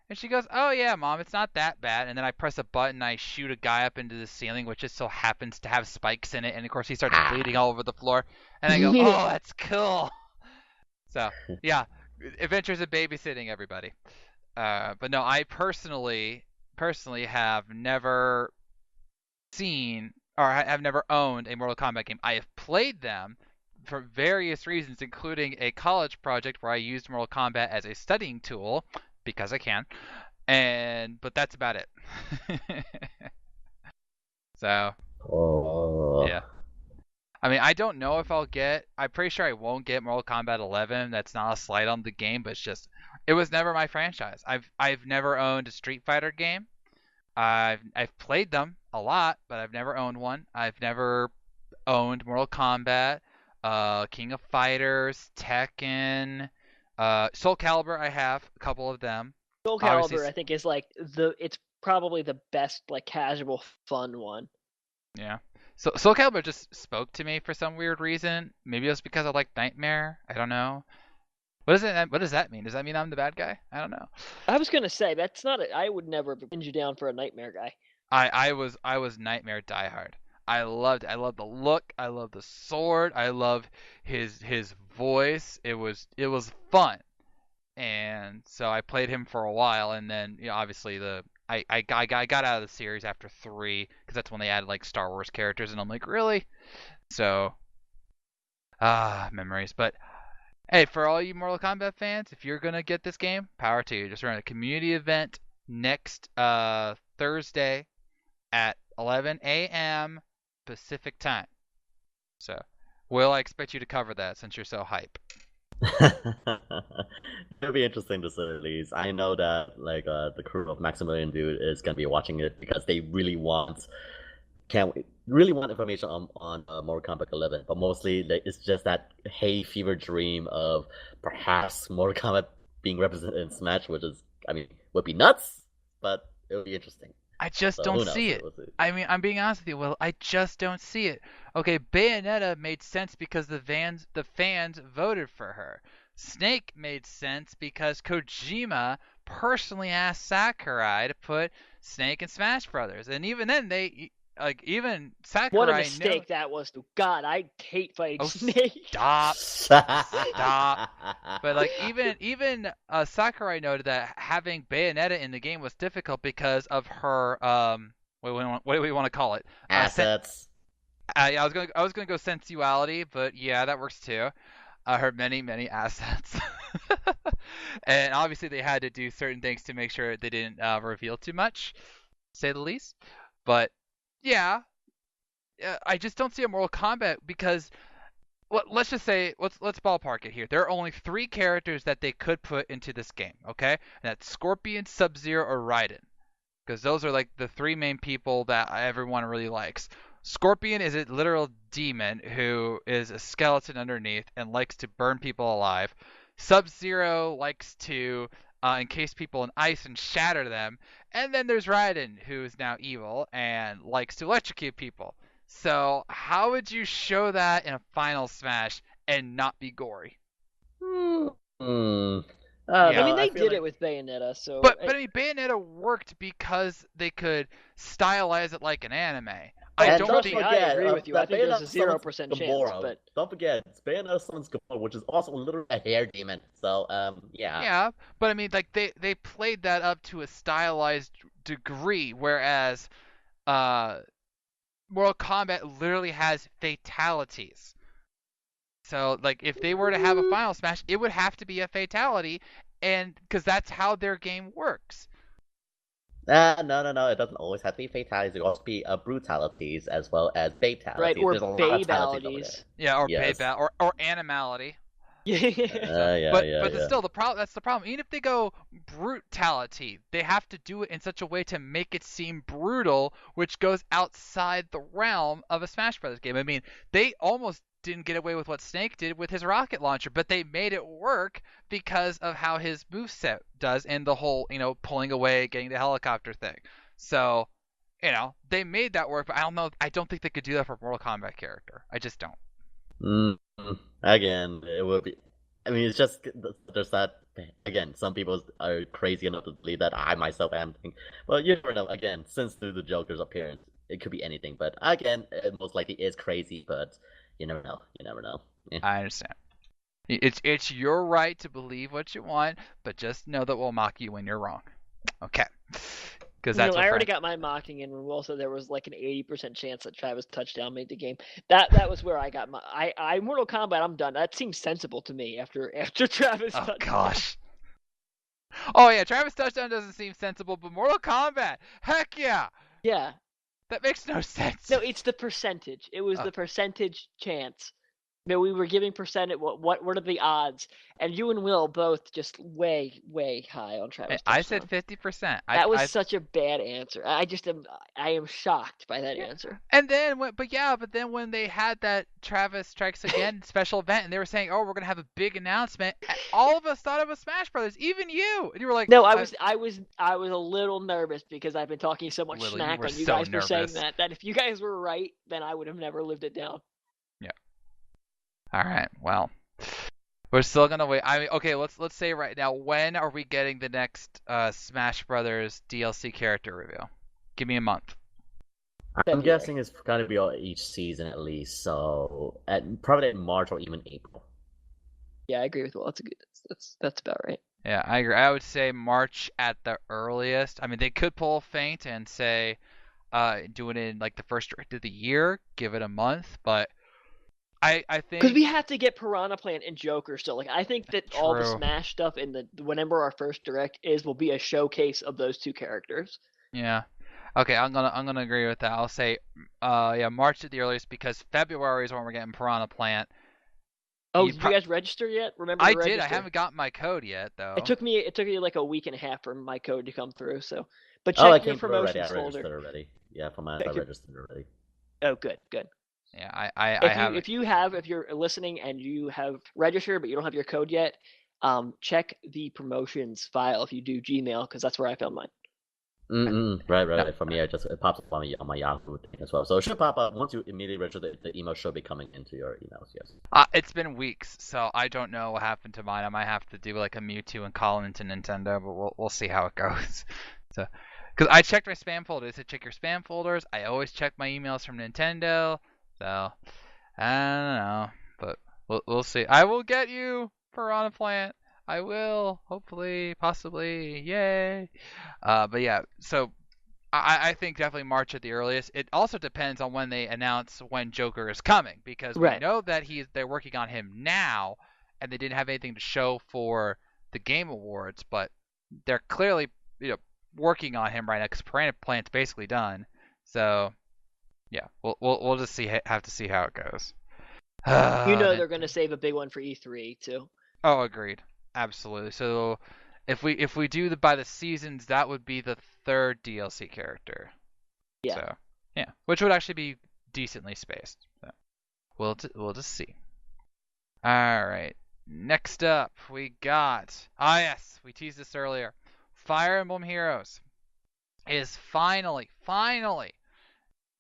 And she goes, oh yeah, mom, it's not that bad. And then I press a button, I shoot a guy up into the ceiling, which just so happens to have spikes in it, and of course he starts bleeding Ah. all over the floor. And I go, oh, that's cool. So yeah, Adventures of Babysitting, everybody. But no, I personally have never seen or have never owned a Mortal Kombat game. I have played them for various reasons, including a college project where I used Mortal Kombat as a studying tool because I can, but that's about it. So Oh. yeah, I mean I don't know if I'll get. I'm pretty sure I won't get Mortal Kombat 11. That's not a slight on the game, but it's just it was never my franchise. I've never owned a Street Fighter game. I've played them a lot, but I've never owned one. I've never owned Mortal Kombat, King of Fighters, Tekken, Soul Calibur. I have a couple of them. Soul Obviously, Calibur, I think, is like it's probably the best like casual fun one. yeah. So Soul Calibur just spoke to me for some weird reason. Maybe it's because I like Nightmare. I don't know. What does that mean? Does that mean I'm the bad guy? I don't know. I was gonna say that's not. I would never pin you down for a nightmare guy. I was Nightmare diehard. I loved it. I love the look. I love the sword. I love his voice. It was fun. And so I played him for a while, and then obviously I got out of the series after 3 because that's when they added like Star Wars characters, and I'm like, really? So memories. But hey, for all you Mortal Kombat fans, if you're gonna get this game, power to you. Just run a community event next Thursday at 11 a.m. Pacific time. So, Will, I expect you to cover that since you're so hype. It'll be interesting to say the least. I know that the crew of Maximilian Dude is gonna be watching it because they really want information on Mortal Kombat 11. But mostly it's just that hay fever dream of perhaps Mortal Kombat being represented in Smash, which is would be nuts, but it would be interesting. I just So don't who knows? see it. We'll see. I mean, I'm being honest with you, Will. I just don't see it. Okay, Bayonetta made sense because the fans voted for her. Snake made sense because Kojima personally asked Sakurai to put Snake in Smash Brothers, and even then even Sakurai What a mistake that was. God, I hate fighting Snake. Stop. But like even Sakurai noted that having Bayonetta in the game was difficult because of her what do we want to call it? Assets. Yeah, I was gonna go sensuality, but yeah, that works too. Her many assets, and obviously they had to do certain things to make sure they didn't reveal too much, to say the least. But yeah, I just don't see a Mortal Kombat because let's just say let's ballpark it here. There are only 3 characters that they could put into this game, okay? And that's Scorpion, Sub-Zero, or Raiden, because those are like the 3 main people that everyone really likes. Scorpion is a literal demon who is a skeleton underneath and likes to burn people alive. Sub-Zero likes to encase people in ice and shatter them. And then there's Raiden, who is now evil and likes to electrocute people. So how would you show that in a final Smash and not be gory? Hmm. I mean, No, they feel did like it with Bayonetta, so. But I mean, Bayonetta worked because they could stylize it like an anime. I And don't trust think. me, I agree with you. I that think there's a Bayonetta 0% summons chance, Gamora. but Don't forget, Bayonetta summons Gamora, which is also literally a hair demon. So, yeah. Yeah, but I mean, like they played that up to a stylized degree, whereas uh, Mortal Kombat literally has fatalities. So, like, if they were to have a final smash, it would have to be a fatality, and because that's how their game works. No. It doesn't always have to be fatalities. It can also be brutalities as well as fatalities. right, or There's a lot of fatalities over there. babalities. Yeah, or Yes. or animality. Yeah. Yeah, but yeah. still, that's the problem. Even if they go brutality, they have to do it in such a way to make it seem brutal, which goes outside the realm of a Smash Brothers game. I mean, they almost didn't get away with what Snake did with his rocket launcher, but they made it work because of how his moveset does and the whole, pulling away, getting the helicopter thing. So, they made that work, but I don't know. I don't think they could do that for a Mortal Kombat character. I just don't. Again, it would be. I mean, it's just there's that. Again, some people are crazy enough to believe that I myself am. Well, you never know. Again, since through the Joker's appearance, it could be anything. But again, it most likely is crazy. But you never know. You never know. Yeah. I understand. It's your right to believe what you want, but just know that we'll mock you when you're wrong. Okay. Because that's I already got my mocking in when Will said there was like an 80% chance that Travis touchdown made the game. That was where I got my I Mortal Kombat. I'm done. That seems sensible to me after Travis. Oh touchdown. gosh. Oh yeah, Travis touchdown doesn't seem sensible, but Mortal Kombat, heck yeah. Yeah. That makes no sense. No, it's the percentage. It was the percentage chance. No, we were giving percentage. What are the odds? And you and Will both just way high on Travis. I said 50%. That was such a bad answer. I am shocked by that answer. And then, but then when they had that Travis Strikes Again special event, and they were saying, "Oh, we're gonna have a big announcement," all of us thought it was Smash Brothers, even you, and you were like, "No, I was a little nervous because I've been talking so much smack on you guys for saying that. That if you guys were right, then I would have never lived it down." Yeah. All right. Well, we're still gonna wait. I mean, okay. Let's say right now, when are we getting the next Smash Brothers DLC character reveal? Give me a month. I'm February. guessing it's gonna be each season at least, so probably in March or even April. Yeah, I agree with Will. That's a good. That's about right. Yeah, I agree. I would say March at the earliest. I mean, they could pull a feint and say, do it in like the first direct of the year, give it a month, but I Because we think have to get Piranha Plant and Joker still. Like I think that all the true. Smash stuff in the whenever our first direct is will be a showcase of those two characters. Yeah. Okay, I'm gonna agree with that. I'll say, yeah, March at the earliest because February is when we're getting Piranha Plant. Oh, You did you pro- guys register yet? Remember I to did. I register. haven't gotten my code yet though. It took me like a week and a half for my code to come through. So, but Oh, I check the came through already. I promotions folder. registered already. Yeah, for mine, I Check your. registered already. Oh, good, good. Yeah, I haven't. If you're listening and you have registered but you don't have your code yet, check the promotions file if you do Gmail because that's where I found mine. Right, No, right. For me, it pops up on my Yahoo thing as well. So it should pop up once you immediately register. The email should be coming into your emails. Yes. it's been weeks, so I don't know what happened to mine. I might have to do like a Mewtwo and call into Nintendo, but we'll see how it goes. So, because I checked my spam folder, it said check your spam folders. I always check my emails from Nintendo, so I don't know, but we'll see. I will get you, Piranha Plant. I will, hopefully, possibly, yay. But yeah, so I think definitely March at the earliest. It also depends on when they announce when Joker is coming, because we Right. know that they're working on him now, and they didn't have anything to show for the Game Awards, but they're clearly working on him right now because Piranha Plant's basically done. So yeah, we'll just have to see how it goes. You know they're going to Nintendo. save a big one for E3 too. Oh, agreed. Absolutely. So if we do by the seasons, that would be the third DLC character. Yeah. So yeah, which would actually be decently spaced. So we'll just see. All right. Next up, we got yes, we teased this earlier. Fire Emblem Heroes is finally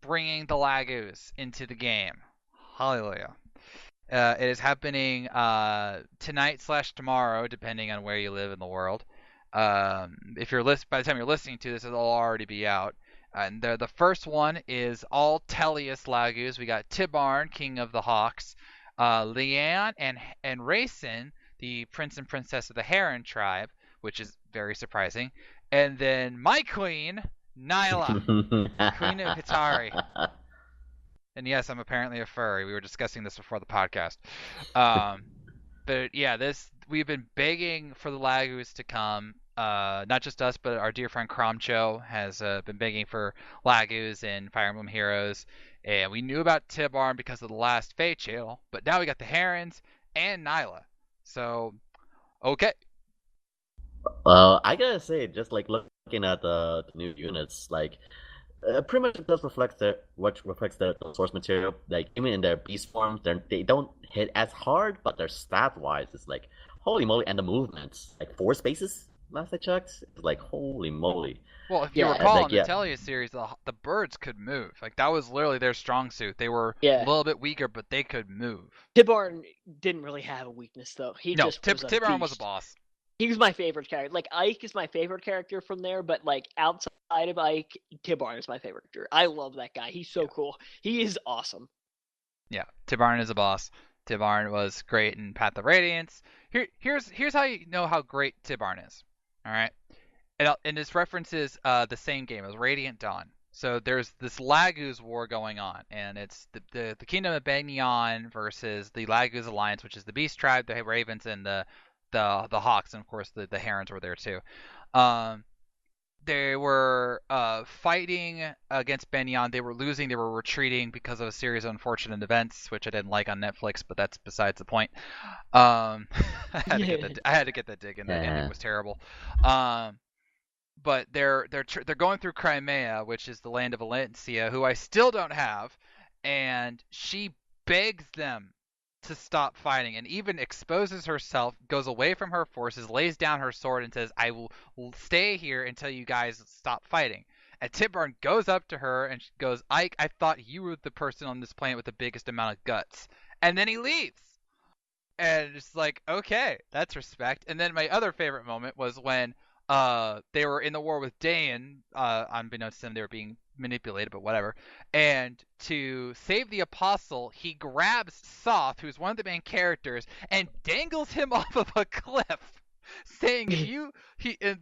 bringing the Lagoos into the game. Hallelujah. It is happening tonight/tomorrow, depending on where you live in the world. If you're by the time you're listening to this, it'll already be out. And the first one is all Tellius Lagoos. We got Tibarn, King of the Hawks, Leanne and Rayson, the Prince and Princess of the Heron tribe, which is very surprising. And then my queen, Nyla, Queen of Qatari. And yes, I'm apparently a furry. We were discussing this before the podcast. But yeah, we've been begging for the Lagoos to come. Not just us, but our dear friend Cromcho has been begging for Lagoos in Fire Emblem Heroes. And we knew about Tibarn because of the last Fate Channel, but now we got the Herons and Nyla. So, okay. Well, I gotta say, just like looking at the new units, like pretty much it does reflect what reflects the source material. Like even in their beast forms, they don't hit as hard, but their stat wise, it's like holy moly, and the movements like 4 spaces. Last I checked, it's like holy moly. Well, if you Yeah. And recall like in the yeah, Tellia series, the birds could move. Like that was literally their strong suit. They were a Yeah. little bit weaker, but they could move. Tibarn didn't really have a weakness though. He No, just was a Tibarn was a beast. boss. He was my favorite character. Like Ike is my favorite character from there, but like outside of Ike, Tibarn is my favorite character. I love that guy. He's so Yeah. cool. He is awesome. Yeah, Tibarn is a boss. Tibarn was great in Path of Radiance. Here's how you know how great Tibarn is. All right, and this references the same game as Radiant Dawn. So there's this Lagoos war going on, and it's the Kingdom of Banyan versus the Lagoos Alliance, which is the Beast Tribe, the Ravens, and the Hawks, and of course the Herons were there too. Um, they were fighting against Banyan. They were losing. They were retreating because of a series of unfortunate events, which I didn't like on Netflix, but that's besides the point. I had to get that dig in. The ending yeah. was terrible. But they're going through Crimea, which is the land of Valencia, who I still don't have, and she begs them to stop fighting and even exposes herself, goes away from her forces, lays down her sword, and says, I will stay here until you guys stop fighting. And Tibarn goes up to her and goes, Ike, I thought you were the person on this planet with the biggest amount of guts. And then he leaves. And it's like, okay, that's respect. And then my other favorite moment was when they were in the war with Dayan, unbeknownst to them, they were being manipulated, but whatever. And to save the apostle, he grabs Soth, who's one of the main characters, and dangles him off of a cliff, saying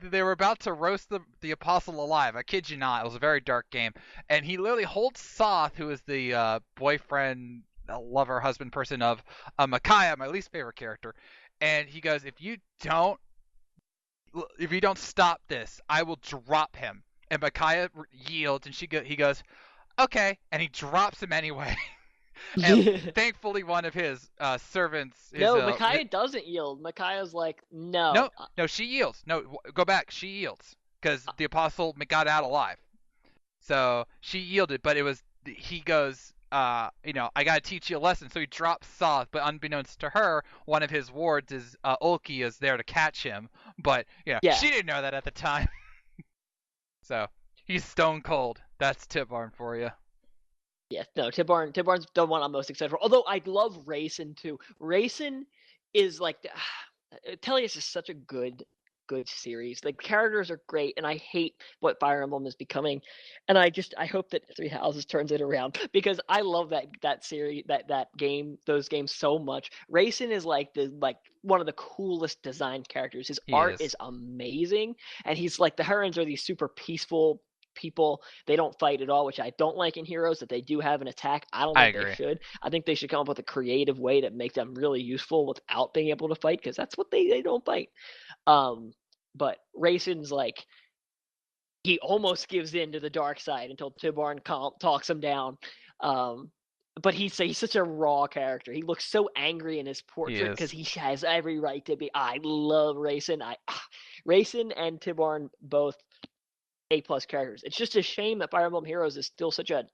they were about to roast the apostle alive. I kid you not, it was a very dark game. And he literally holds Soth, who is the boyfriend, lover, husband person of Micaiah, my least favorite character, and he goes, if you don't stop this, I will drop him. And Micaiah yields, and he goes, okay, and he drops him anyway. And thankfully, one of his servants. No, Micaiah doesn't yield. Micaiah's like, no. No, she yields. No, go back. She yields because the apostle got out alive. So she yielded, but he goes, I gotta teach you a lesson. So he drops Soth, but unbeknownst to her, one of his wards is Ulki is there to catch him. But she didn't know that at the time. So he's stone cold. That's Tibarn for you. Yeah, no, Tibarn's the one I'm most excited for. Although I love Rayson too. Rayson is like Tellius is such a good series. The characters are great, and I hate what Fire Emblem is becoming. And I hope that Three Houses turns it around because I love that series, that game, those games so much. Rayson is like one of the coolest designed characters. His art is amazing, and he's like the Herons are these super peaceful people. They don't fight at all, which I don't like in Heroes. That they do have an attack. I don't think they should. I think they should come up with a creative way to make them really useful without being able to fight, because that's what they don't fight. But Rayson's like, he almost gives in to the dark side until Tibarn talks him down. But he's such a raw character. He looks so angry in his portrait because he has every right to be. I love Rayson. Rayson and Tibarn both A+ characters. It's just a shame that Fire Emblem Heroes is still such a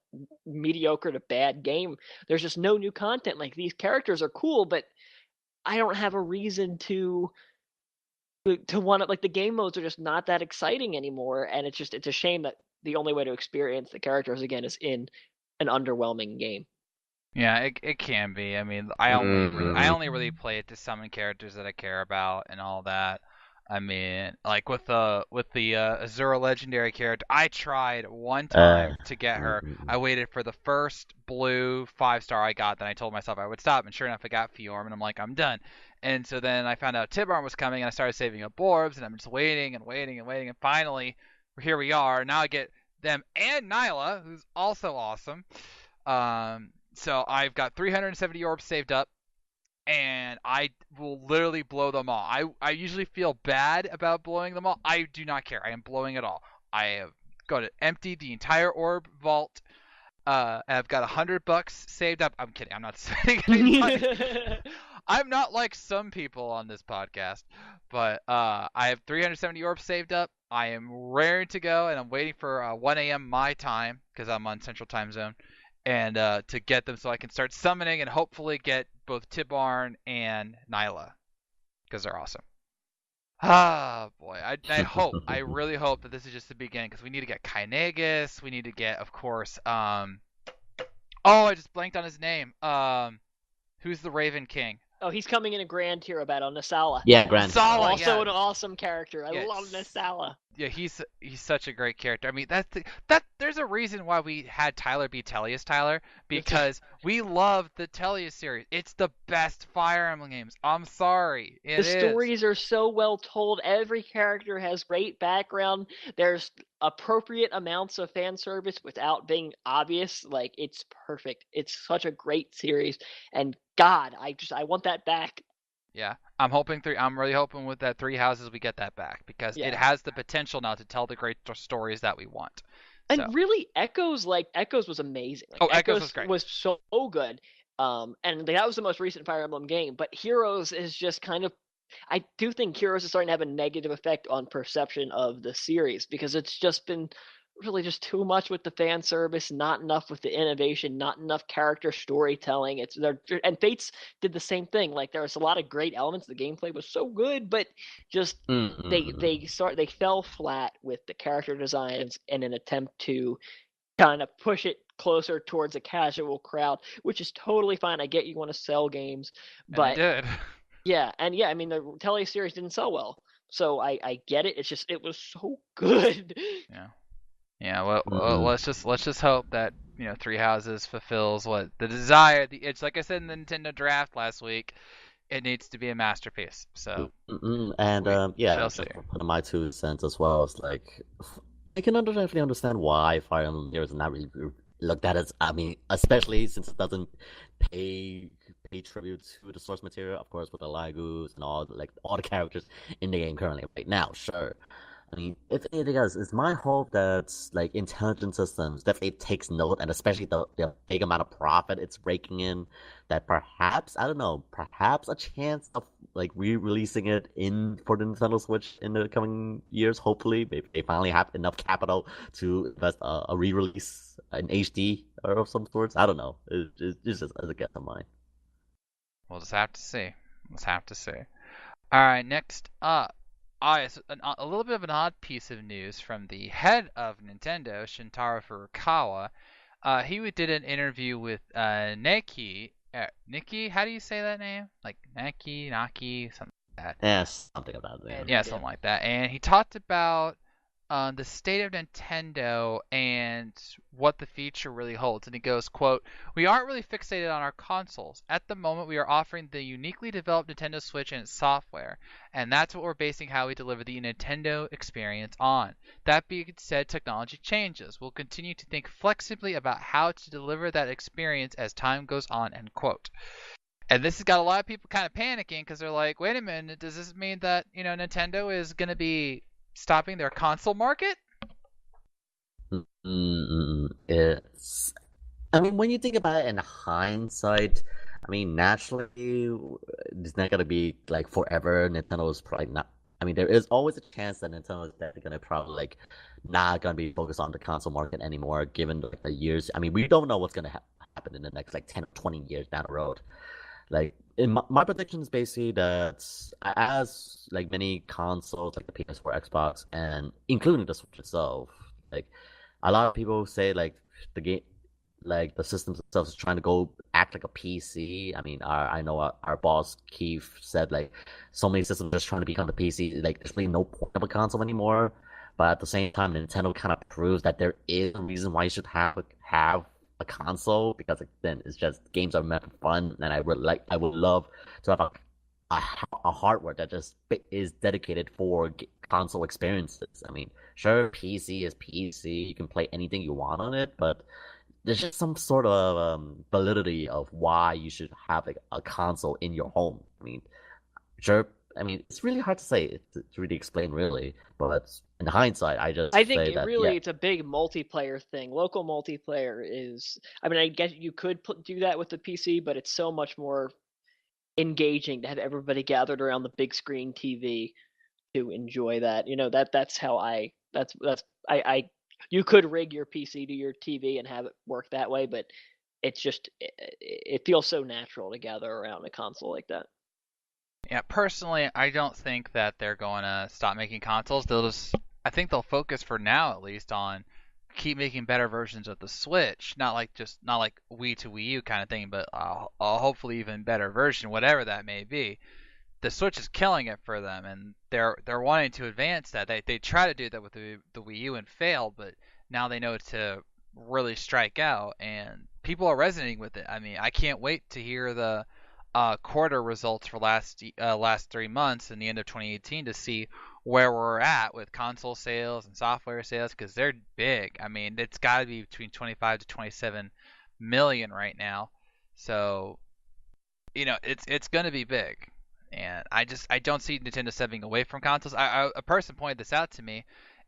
mediocre to bad game. There's just no new content. Like, these characters are cool, but I don't have a reason to want it. Like, the game modes are just not that exciting anymore, and it's a shame that the only way to experience the characters again is in an underwhelming game. Yeah, it can be. I mean, I only really play it to summon characters that I care about and all that. I mean, like with the Azura legendary character, I tried one time to get her. I waited for the first blue 5-star I got, then I told myself I would stop, and sure enough, I got Fiorm, and I'm like, I'm done. And so then I found out Tibarn was coming, and I started saving up orbs, and I'm just waiting and waiting and waiting, and finally, here we are. Now I get them and Nyla, who's also awesome. So I've got 370 orbs saved up, and I will literally blow them all. I usually feel bad about blowing them all. I do not care. I am blowing it all. I have got to empty the entire orb vault. I've got $100 saved up. I'm kidding. I'm not spending any money. I'm not like some people on this podcast, but I have 370 orbs saved up. I am raring to go, and I'm waiting for 1 a.m. my time because I'm on Central Time Zone, and to get them so I can start summoning and hopefully get both Tibarn and Nyla because they're awesome. Ah, boy. I really hope that this is just the beginning, because we need to get Kynegas. We need to get, of course, I just blanked on his name. Who's the Raven King? Oh, he's coming in a Grand Hero battle, Nasala. Yeah, Grand Hero. Also an awesome character. I love Nasala. Yeah, he's such a great character. I mean, there's a reason why we had Tyler be Tellius Tyler, because we love the Tellius series. It's the best Fire Emblem games. I'm sorry. The stories are so well told. Every character has great background. There's appropriate amounts of fan service without being obvious. Like, it's perfect. It's such a great series, and God, I want that back. Yeah, I'm really hoping with that Three Houses we get that back, because it has the potential now to tell the great stories that we want. And really, Echoes was amazing. Echoes was great. Was so good. And that was the most recent Fire Emblem game. But Heroes is just kind of, I do think Heroes is starting to have a negative effect on perception of the series, because it's just been really just too much with the fan service, not enough with the innovation, not enough character storytelling. And Fates did the same thing. Like, there was a lot of great elements. The gameplay was so good, but just they fell flat with the character designs in an attempt to kind of push it closer towards a casual crowd, which is totally fine. I get you want to sell games, but it did. Yeah, I mean, the Tellius series didn't sell well, so I get it. It's just, it was so good. Yeah. Yeah, well, Mm-mm. let's just hope that Three Houses fulfills what the desire. It's like I said in the Nintendo Draft last week. It needs to be a masterpiece. So Mm-mm. And we yeah, shall see. just to put in my 2 cents as well. It's like I can definitely understand why Fire Emblem Heroes is not really looked at as. I mean, especially since it doesn't pay pay tribute to the source material, of course, with the Lagus and all the characters in the game currently right now. Sure, I mean, if anything else, it's my hope that like intelligent systems definitely takes note, and especially the big amount of profit it's raking in, that perhaps I don't know, perhaps a chance of like re-releasing it in for the Nintendo Switch in the coming years. Hopefully, they finally have enough capital to invest a re-release in HD or of some sorts. I don't know. It's just as a guess of mine. We'll just have to see. Let's have to see. All right, next up. Yes, a little bit of an odd piece of news from the head of Nintendo, Shintaro Furukawa. He did an interview with Nikki, how do you say that name? Like Naki, something like that. Yeah, something about I that. had no Yeah, idea. something like that. And he talked about the state of Nintendo and what the future really holds. And he goes, quote, "We aren't really fixated on our consoles. At the moment, we are offering the uniquely developed Nintendo Switch and its software, and that's what we're basing how we deliver the Nintendo experience on. That being said, technology changes. We'll continue to think flexibly about how to deliver that experience as time goes on," end quote. And this has got a lot of people kind of panicking because they're like, wait a minute, does this mean that, Nintendo is going to be stopping their console market? It's. I mean, when you think about it in hindsight, I mean, naturally, it's not gonna be like forever. Nintendo is probably not. I mean, there is always a chance that Nintendo is definitely gonna probably like not gonna be focused on the console market anymore, given like the years. I mean, we don't know what's gonna happen in the next like 10 or 20 years down the road. Like in my prediction is basically that as like many consoles like the PS4, Xbox, and including the Switch itself, like a lot of people say like the game, like the systems themselves is trying to go act like a PC. I mean, I know our boss Keith said like so many systems are just trying to become the PC. Like there's really no point of a console anymore. But at the same time, Nintendo kind of proves that there is a reason why you should have a console because like, then it's just games are meant for fun, and I would love to have a, a hardware that just is dedicated for console experiences. I mean, sure, PC is PC, you can play anything you want on it, but there's just some sort of validity of why you should have like, a console in your home. I mean, sure. I mean, it's really hard to say to really explain, really. But in hindsight, I I just think say it that yeah, really it's a big multiplayer thing. Local multiplayer is. I mean, I guess you could do that with the PC, but it's so much more engaging to have everybody gathered around the big screen TV to enjoy that. That's how that's I you could rig your PC to your TV and have it work that way, but it's just it feels so natural to gather around a console like that. Yeah, personally, I don't think that they're going to stop making consoles. I think they'll focus for now at least on keep making better versions of the Switch, not like Wii to Wii U kind of thing, but a hopefully even better version, whatever that may be. The Switch is killing it for them, and they're wanting to advance that. They try to do that with the Wii U and failed, but now they know to really strike out, and people are resonating with it. I mean, I can't wait to hear the quarter results for last 3 months and the end of 2018 to see where we're at with console sales and software sales because they're big. I mean, it's got to be between 25 to 27 million right now. So it's going to be big, and I don't see Nintendo stepping away from consoles. A person pointed this out to me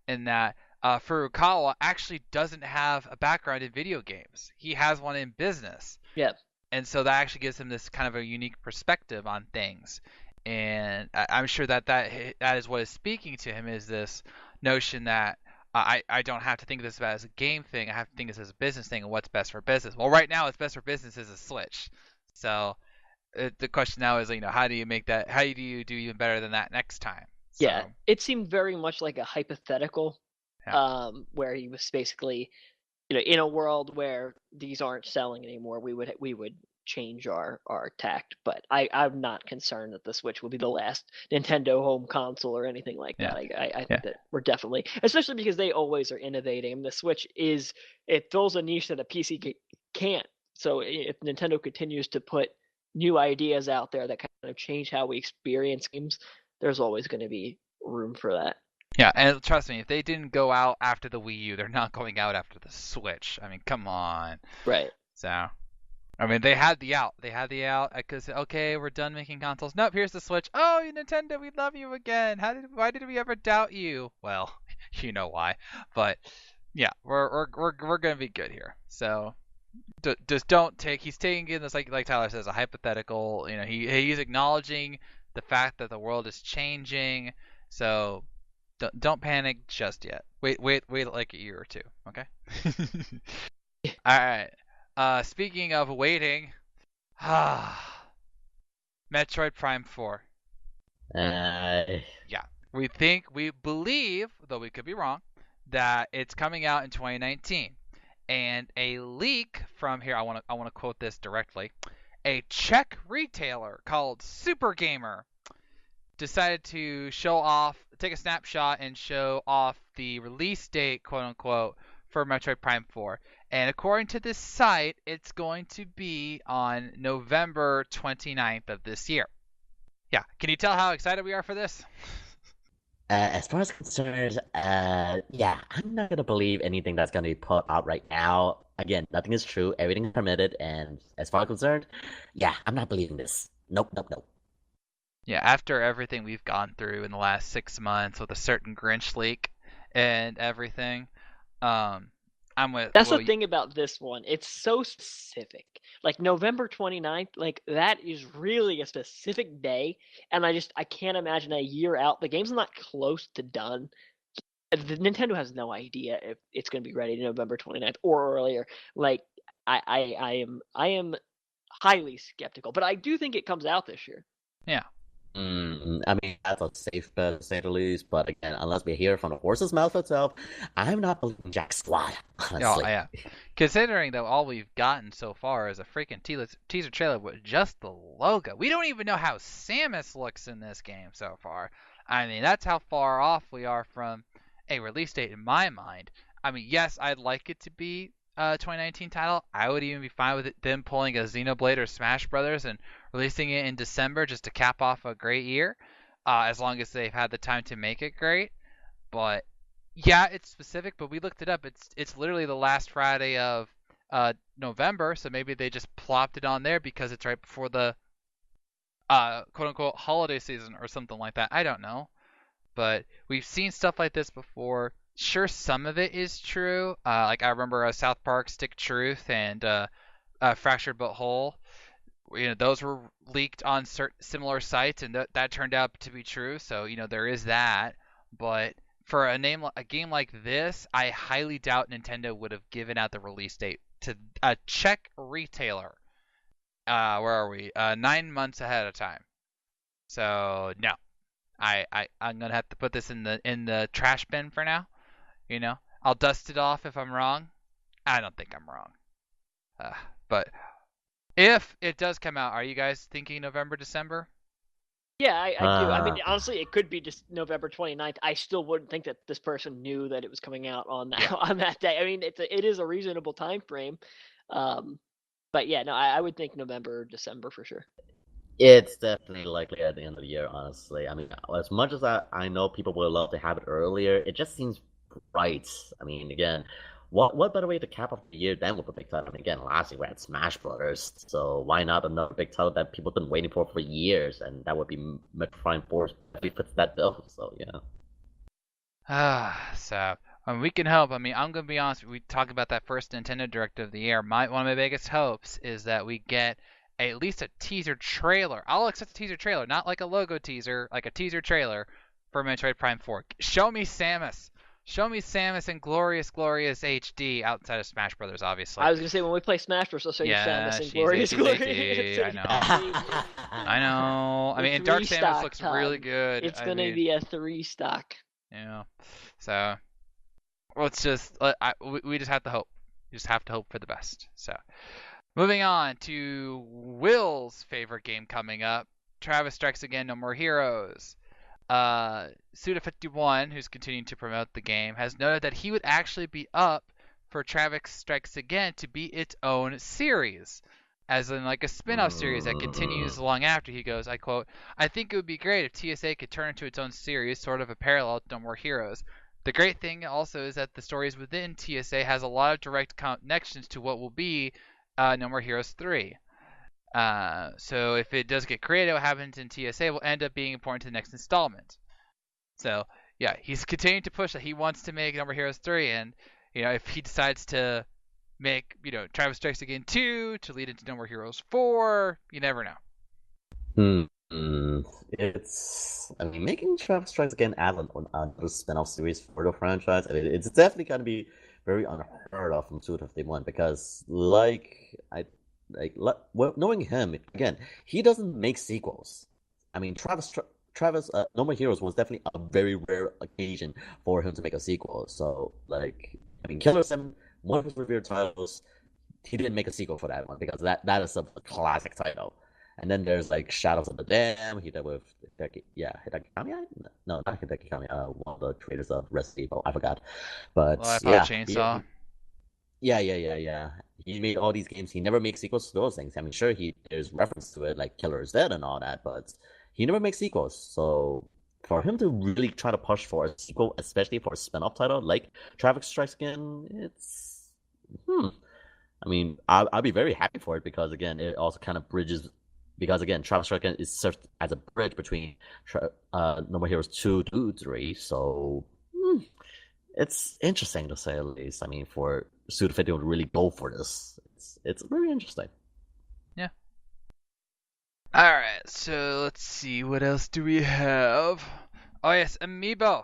in that Furukawa actually doesn't have a background in video games. He has one in business, Yeah. and so that actually gives him this kind of a unique perspective on things. And I'm sure that is what is speaking to him is this notion that I don't have to think of this as a game thing. I have to think of this as a business thing and what's best for business. Well, right now, what's best for business is a Switch. So the question now is, how do you make that? How do you do even better than that next time? Yeah, So it seemed very much like a hypothetical, yeah, where he was basically, in a world where these aren't selling anymore, we would change our tact. But I'm not concerned that the Switch will be the last Nintendo home console or anything like that. I think that we're definitely, especially because they always are innovating. And the Switch it fills a niche that a PC can't. So if Nintendo continues to put new ideas out there that kind of change how we experience games, there's always going to be room for that. Yeah, and trust me, if they didn't go out after the Wii U, they're not going out after the Switch. I mean, come on. Right. So, I mean, they had the out. They had the out. I could say, okay, we're done making consoles. Nope, here's the Switch. Oh, Nintendo, we love you again. Why did we ever doubt you? Well, you know why. But yeah, we're gonna be good here. So just don't take. He's taking in this like Tyler says, a hypothetical. He's acknowledging the fact that the world is changing. So don't panic just yet. Wait like a year or two, okay? All right. Speaking of waiting, Metroid Prime 4. Yeah, we believe, though we could be wrong, that it's coming out in 2019. And a leak from here, I want to quote this directly. A Czech retailer called Super Gamer decided to take a snapshot and show off the release date, quote unquote, for Metroid Prime 4. And according to this site, it's going to be on November 29th of this year. Yeah, can you tell how excited we are for this? As far as concerned, yeah, I'm not gonna believe anything that's gonna be put out right now. Again, nothing is true, everything is permitted, and as far as concerned, yeah, I'm not believing this. Nope, nope, nope. Yeah, after everything we've gone through in the last 6 months with a certain Grinch leak and everything, I'm with. That's the thing about this one. It's so specific. Like November 29th, like that is really a specific day, and I can't imagine a year out. The game's not close to done. The Nintendo has no idea if it's going to be ready November 29th or earlier. Like I am highly skeptical, but I do think it comes out this year. Yeah. I mean, that's a safe bet, to say the least. But again, unless we hear from the horse's mouth itself, I'm not believing Jack squat, honestly. Oh, yeah. Considering that all we've gotten so far is a freaking teaser trailer with just the logo. We don't even know how Samus looks in this game so far. I mean, that's how far off we are from a release date in my mind. I mean, yes, I'd like it to be a 2019 title. I would even be fine with them pulling a Xenoblade or Smash Brothers and releasing it in December just to cap off a great year, as long as they've had the time to make it great. But yeah, it's specific, but we looked it up. It's literally the last Friday of November, so maybe they just plopped it on there because it's right before the quote unquote holiday season or something like that. I don't know, but we've seen stuff like this before. Sure, some of it is true. Like I remember South Park Stick Truth and Fractured But Whole. Those were leaked on similar sites, and that turned out to be true. So there is that. But for a game like this, I highly doubt Nintendo would have given out the release date to a Czech retailer. Where are we? 9 months ahead of time. So no, I'm gonna have to put this in the trash bin for now. I'll dust it off if I'm wrong. I don't think I'm wrong. But if it does come out, are you guys thinking November, December? Yeah, I do. I mean, honestly, it could be just November 29th. I still wouldn't think that this person knew that it was coming out on that day. I mean, it is a reasonable time frame. But yeah, no, I would think November, December for sure. It's definitely likely at the end of the year, honestly. I mean, as much as I know people would love to have it earlier, it just seems right. I mean, again, what better way to cap off the year than with a big title? I mean, again, last year we had Smash Brothers, so why not another big title that people have been waiting for years, and that would be Metroid Prime 4 if fits that bill. So yeah. So we can hope. I mean, I'm gonna be honest. We talk about that first Nintendo Direct of the year. One of my biggest hopes is that we get at least a teaser trailer. I'll accept a teaser trailer, not like a logo teaser, like a teaser trailer for Metroid Prime 4. Show me Samus. Show me Samus in glorious HD outside of Smash Brothers, obviously. I was gonna say when we play Smash Bros, I'll show you Samus in glorious HD. I know. I know. I mean, and Dark Samus looks really good. It's gonna be a 3 stock. Yeah. So let's just we just have to hope. You just have to hope for the best. So Moving on to Will's favorite game coming up, Travis Strikes Again, No More Heroes. Suda51, who's continuing to promote the game, has noted that he would actually be up for Travis Strikes Again to be its own series, as in like a spin-off series that continues long after. He goes, I quote, I think it would be great if TSA could turn into its own series, sort of a parallel to No More Heroes. The great thing also is that the stories within TSA has a lot of direct connections to what will be No More Heroes 3. So if it does get created, what happens in TSA will end up being important to the next installment. So yeah, he's continuing to push that he wants to make No More Heroes 3, and if he decides to make Travis Strikes Again 2 to lead into No More Heroes 4, you never know. I mean, making Travis Strikes Again add another spin-off series for the franchise, I mean, it's definitely going to be very unheard of from Suda51 because, knowing him again, he doesn't make sequels. I mean, No More Heroes was definitely a very rare occasion for him to make a sequel. So, I mean, Killer 7, one of his revered titles, he didn't make a sequel for that one because that is a classic title. And then there's Shadows of the Dam. He did with Hideki Kamiya. No, not Hideki Kamiya. One of the creators of Resident Evil. I forgot. But Life yeah, Chainsaw. yeah. He made all these games. He never makes sequels to those things. I mean, sure, there's reference to it, like Killer is Dead and all that, but he never makes sequels. So for him to really try to push for a sequel, especially for a spin-off title like Travis Strikes Again, it's I mean, I'll be very happy for it because again, it also kind of bridges. Because again, Travis Strikes Again is served as a bridge between No More Heroes 2 to 3. So it's interesting to say the least. I mean, for Suda51 to really go for this, it's very interesting. Yeah. All right, so let's see, what else do we have? Oh yes, Amiibo.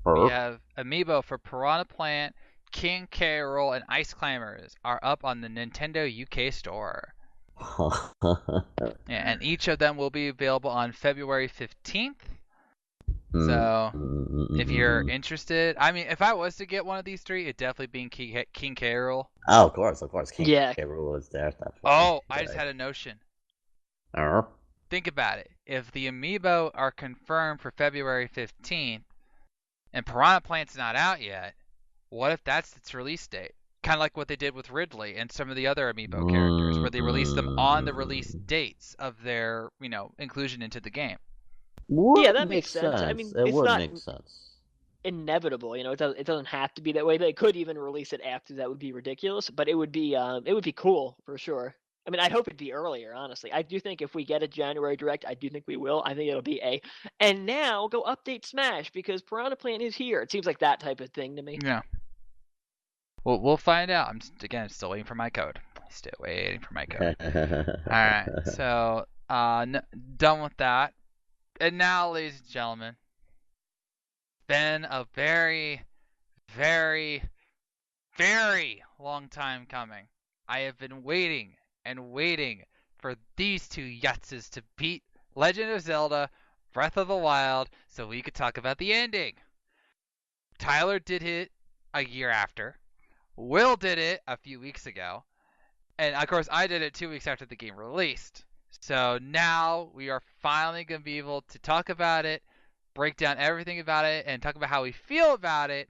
We have Amiibo for Piranha Plant, King K. Rool, and Ice Climbers are up on the Nintendo UK store. Yeah, and each of them will be available on February 15th. So if you're interested, I mean, if I was to get one of these three, it'd definitely be King K. Rool. Oh, of course. King Yeah. K. Rool is there. Definitely. Oh, I just had a notion. Uh-huh. Think about it. If the Amiibo are confirmed for February 15th and Piranha Plant's not out yet, what if that's its release date? Kind of like what they did with Ridley and some of the other Amiibo characters, where they released them on the release dates of their, inclusion into the game. Yeah, that makes sense. I mean, it it's would not make sense. Inevitable. It doesn't have to be that way. They could even release it after. That would be ridiculous, but it would be cool for sure. I mean, I hope it'd be earlier, honestly. I do think if we get a January Direct, I do think we will. I think it'll be and now go update Smash because Piranha Plant is here. It seems like that type of thing to me. Yeah. Well, we'll find out. I'm still waiting for my code. Still waiting for my code. All right, so done with that. And now, ladies and gentlemen, been a very, very, very long time coming. I have been waiting and waiting for these two yutzes to beat Legend of Zelda Breath of the Wild so we could talk about the ending. Tyler did it a year after. Will did it a few weeks ago. And of course, I did it 2 weeks after the game released. So now we are finally going to be able to talk about it, break down everything about it, and talk about how we feel about it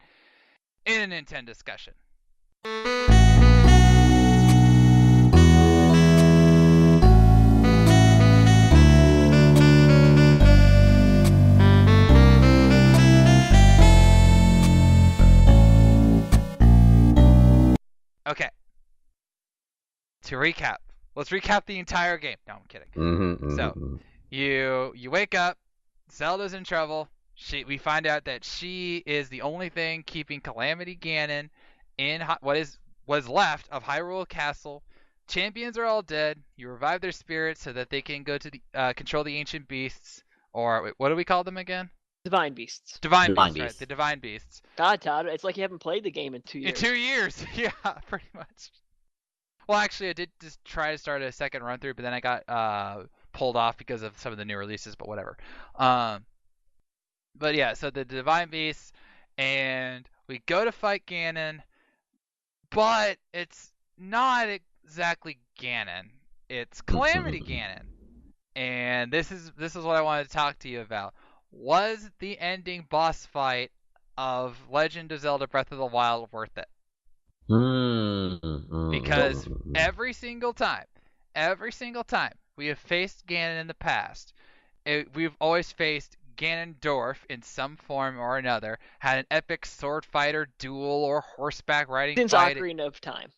in a Nintendo discussion. Okay. To recap, let's recap the entire game. No, I'm kidding. So you wake up, Zelda's in trouble. We find out that she is the only thing keeping Calamity Ganon in what is left of Hyrule Castle. Champions are all dead. You revive their spirits so that they can go to control the ancient beasts, or wait, what do we call them again? Divine Beasts. Divine Beasts, right? The Divine Beasts. God, Todd, it's like you haven't played the game in 2 years. In 2 years, yeah, pretty much. Well, actually, I did just try to start a second run through, but then I got pulled off because of some of the new releases. But whatever. But yeah, so the Divine Beasts, and we go to fight Ganon, but it's not exactly Ganon. It's Calamity Ganon. And this is what I wanted to talk to you about. Was the ending boss fight of Legend of Zelda Breath of the Wild worth it? Because every single time we have faced Ganon in the past, we've always faced Ganondorf in some form or another, had an epic sword fighter duel or horseback riding Since fight. Ocarina of Time.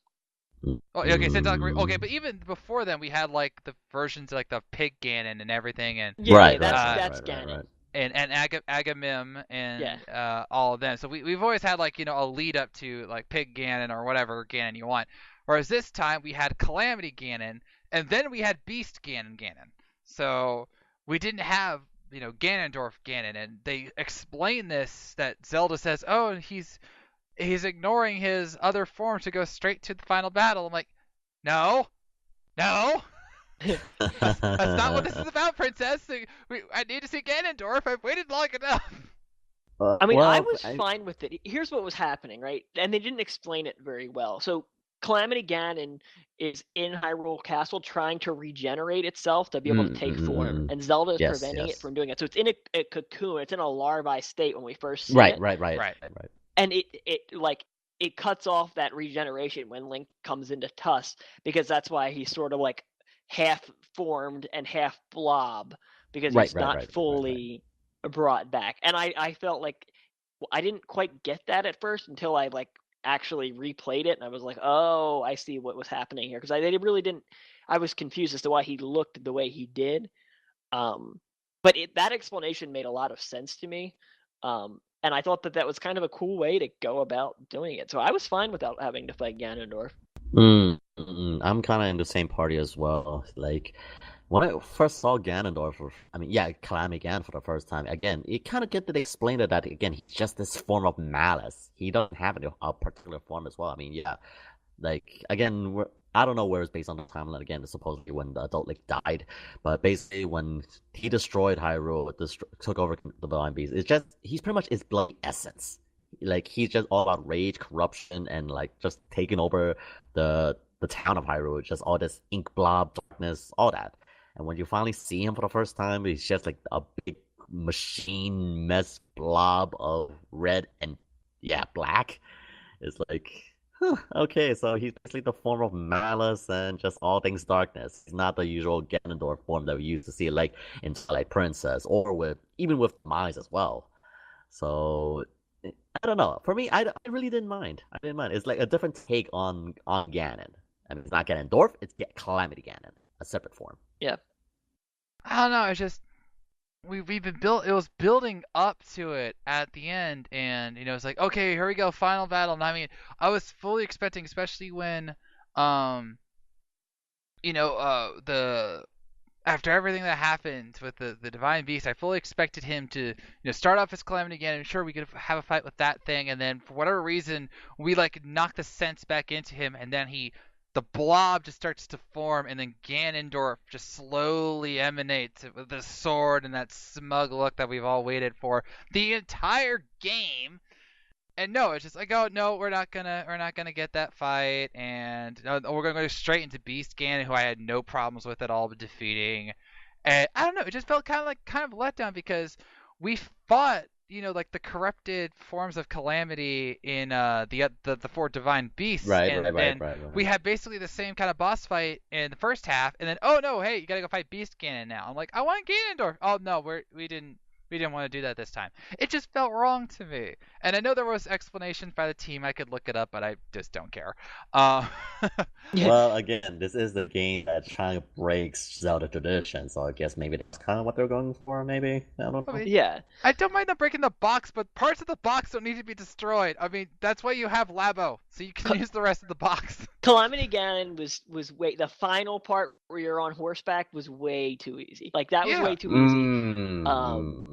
Oh, okay, since Ocarina. Okay, but even before then, we had like the versions like the Pig Ganon and everything, and that's Ganon. And Agamim and Yeah. all of them. So we've always had like a lead up to like Pig Ganon or whatever Ganon you want. Whereas this time we had Calamity Ganon, and then we had Beast Ganon. So we didn't have Ganondorf Ganon, and they explain this that Zelda says, oh, he's ignoring his other form to go straight to the final battle. I'm like, no. That's not what this is about, Princess. I need to see Ganondorf. I've waited long enough. I mean, I was fine with it. Here's what was happening, right? And they didn't explain it very well. So Calamity Ganon is in Hyrule Castle trying to regenerate itself to be able to take form, and Zelda is preventing it from doing it. So it's in a cocoon. It's in a larvae state when we first see it. Right. And it cuts off that regeneration when Link comes into Tusk, because that's why he's sort of like half formed and half blob, because he's not fully brought back. And I felt like I didn't quite get that at first until I like actually replayed it, and I was like, oh, I see what was happening here, because they really didn't. I was confused as to why he looked the way he did. But that explanation made a lot of sense to me. And I thought that was kind of a cool way to go about doing it. So I was fine without having to fight Ganondorf. I'm kind of in the same party as well. Like, when I first saw Ganondorf, Calamity Ganon for the first time, again, you kind of get to explain that, again, he's just this form of malice. He doesn't have a particular form as well. I mean, yeah, like, again, I don't know where it's based on the timeline. Again, it's supposedly when the adult Link died, but basically when he destroyed Hyrule, took over the Divine Beast, he's pretty much his bloody essence. Like, he's just all about rage, corruption, and like just taking over the town of Hyrule. Just all this ink blob, darkness, all that. And when you finally see him for the first time, he's just like a big machine mess blob of red and black. It's like, okay, so he's basically the form of malice and just all things darkness. He's not the usual Ganondorf form that we used to see like in Twilight Princess, or even with Mize as well. So I don't know. For me, I really didn't mind. I didn't mind. It's like a different take on Ganon. I mean, it's not Ganondorf, it's Calamity Ganon, a separate form. Yeah. I don't know. It's just we've been built. It was building up to it at the end, and it's like, okay, here we go, final battle. And I mean, I was fully expecting, especially when the after everything that happened with the Divine Beast, I fully expected him to start off as Calamity again, and sure, we could have a fight with that thing, and then for whatever reason we like knock the sense back into him, and then the blob just starts to form, and then Ganondorf just slowly emanates with the sword and that smug look that we've all waited for the entire game. And no, it's just like, oh no, we're not gonna get that fight, and we're gonna go straight into Beast Ganon, who I had no problems with at all defeating. And I don't know, it just felt kind of letdown, because we fought like the corrupted forms of Calamity in the four Divine Beasts, and we had basically the same kind of boss fight in the first half, and then, oh no, hey, you gotta go fight Beast Ganon now. I'm like, I want Ganondorf. Oh no, we didn't want to do that this time. It just felt wrong to me. And I know there was explanations by the team. I could look it up, but I just don't care. Well, again, this is the game that's trying to break Zelda tradition, so I guess maybe that's kind of what they're going for, maybe? I don't know. Yeah. I don't mind them breaking the box, but parts of the box don't need to be destroyed. I mean, that's why you have Labo, so you can use the rest of the box. Calamity Ganon was the final part where you're on horseback was way too easy. Like, that was way too easy.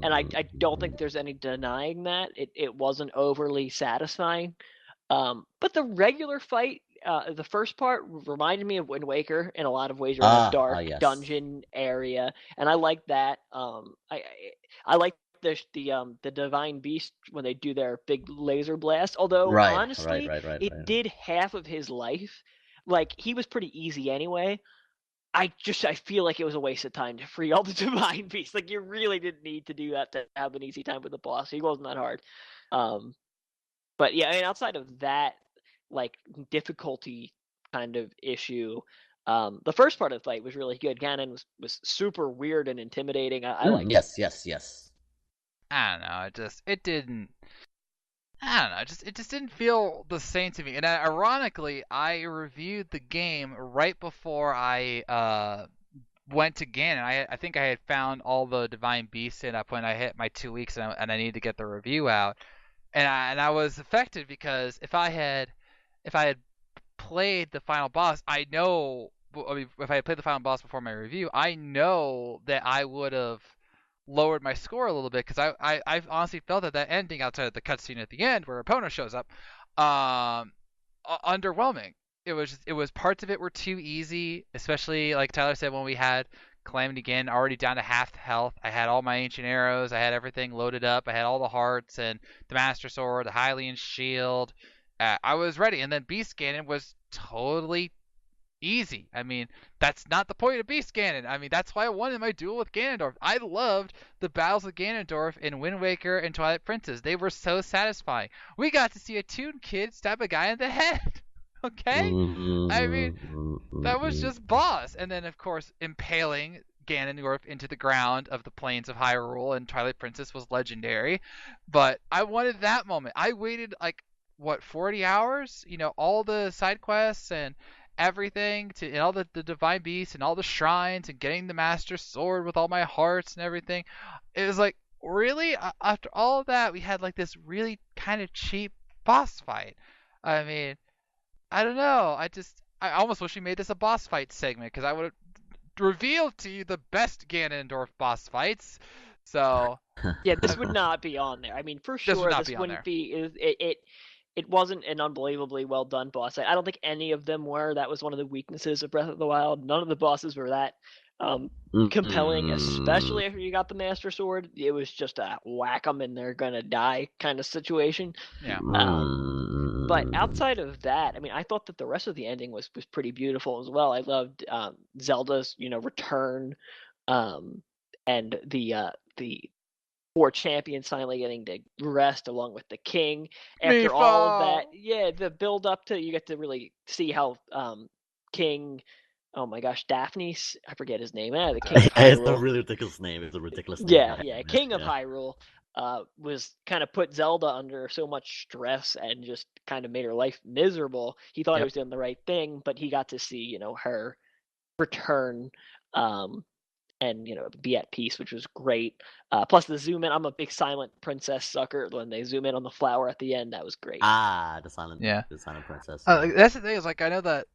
And I don't think there's any denying that. It wasn't overly satisfying. But the regular fight, the first part reminded me of Wind Waker in a lot of ways. You're in a dark dungeon area, and I like that. I like the Divine Beast when they do their big laser blast. Although honestly, it did half of his life. like he was pretty easy anyway. I feel like it was a waste of time to free all the divine beasts. Like you really didn't need to do that to have an easy time with the boss. He wasn't that hard. Um, but yeah, I mean, outside of that, like difficulty kind of issue, the first part of the fight was really good. Ganon was super weird and intimidating. I liked it. Yes, yes, yes. I don't know. It didn't. I don't know. It just didn't feel the same to me. And ironically, I reviewed the game right before I went to Ganon. I think I had found all the divine beasts in up when I hit my 2 weeks, and I needed to get the review out. And I was affected because if I had played the final boss, I know. I mean, if I had played the final boss before my review, I know that I would have lowered my score a little bit because I honestly felt that ending outside of the cutscene at the end where Epona shows up, underwhelming. It was parts of it were too easy, especially like Tyler said when we had Calamity again already down to half health. I had all my ancient arrows, I had everything loaded up, I had all the hearts and the Master Sword, the Hylian shield. I was ready, and then Beast Ganon was totally easy. I mean, that's not the point of Beast Ganon. I mean, that's why I wanted my duel with Ganondorf. I loved the battles with Ganondorf in Wind Waker and Twilight Princess. They were so satisfying. We got to see a toon kid stab a guy in the head. Okay? I mean, that was just boss. And then, of course, impaling Ganondorf into the ground of the plains of Hyrule and Twilight Princess was legendary. But I wanted that moment. I waited, like, what, 40 hours? You know, all the side quests and everything and all the divine beasts and all the shrines and getting the master sword with all my hearts and everything. It was like, really, after all of that we had like this really kind of cheap boss fight. I mean, I don't know, I almost wish we made this a boss fight segment because I would have revealed to you the best Ganondorf boss fights. So Yeah, this would not be on there. I mean, for this would sure, not this be on wouldn't there. be. It wasn't an unbelievably well done boss. I don't think any of them were. That was one of the weaknesses of Breath of the Wild. None of the bosses were that compelling, especially after you got the Master Sword. It was just a whack 'em and they're gonna die kind of situation. Yeah. But outside of that, I mean, I thought that the rest of the ending was pretty beautiful as well. I loved Zelda's return, and the four champions finally getting to rest along with the king after all of that. Yeah, the build up to you get to really see how King, oh my gosh, Daphne's, I forget his name. The King of It's a Hyrule. really ridiculous name. It's a ridiculous name. Yeah, King of Hyrule was kind of put Zelda under so much stress and just kind of made her life miserable. He thought he was doing the right thing, but he got to see, her return and be at peace, which was great. Plus the zoom in. I'm a big Silent Princess sucker. When they zoom in on the flower at the end, that was great. The silent princess. That's the thing is like I know that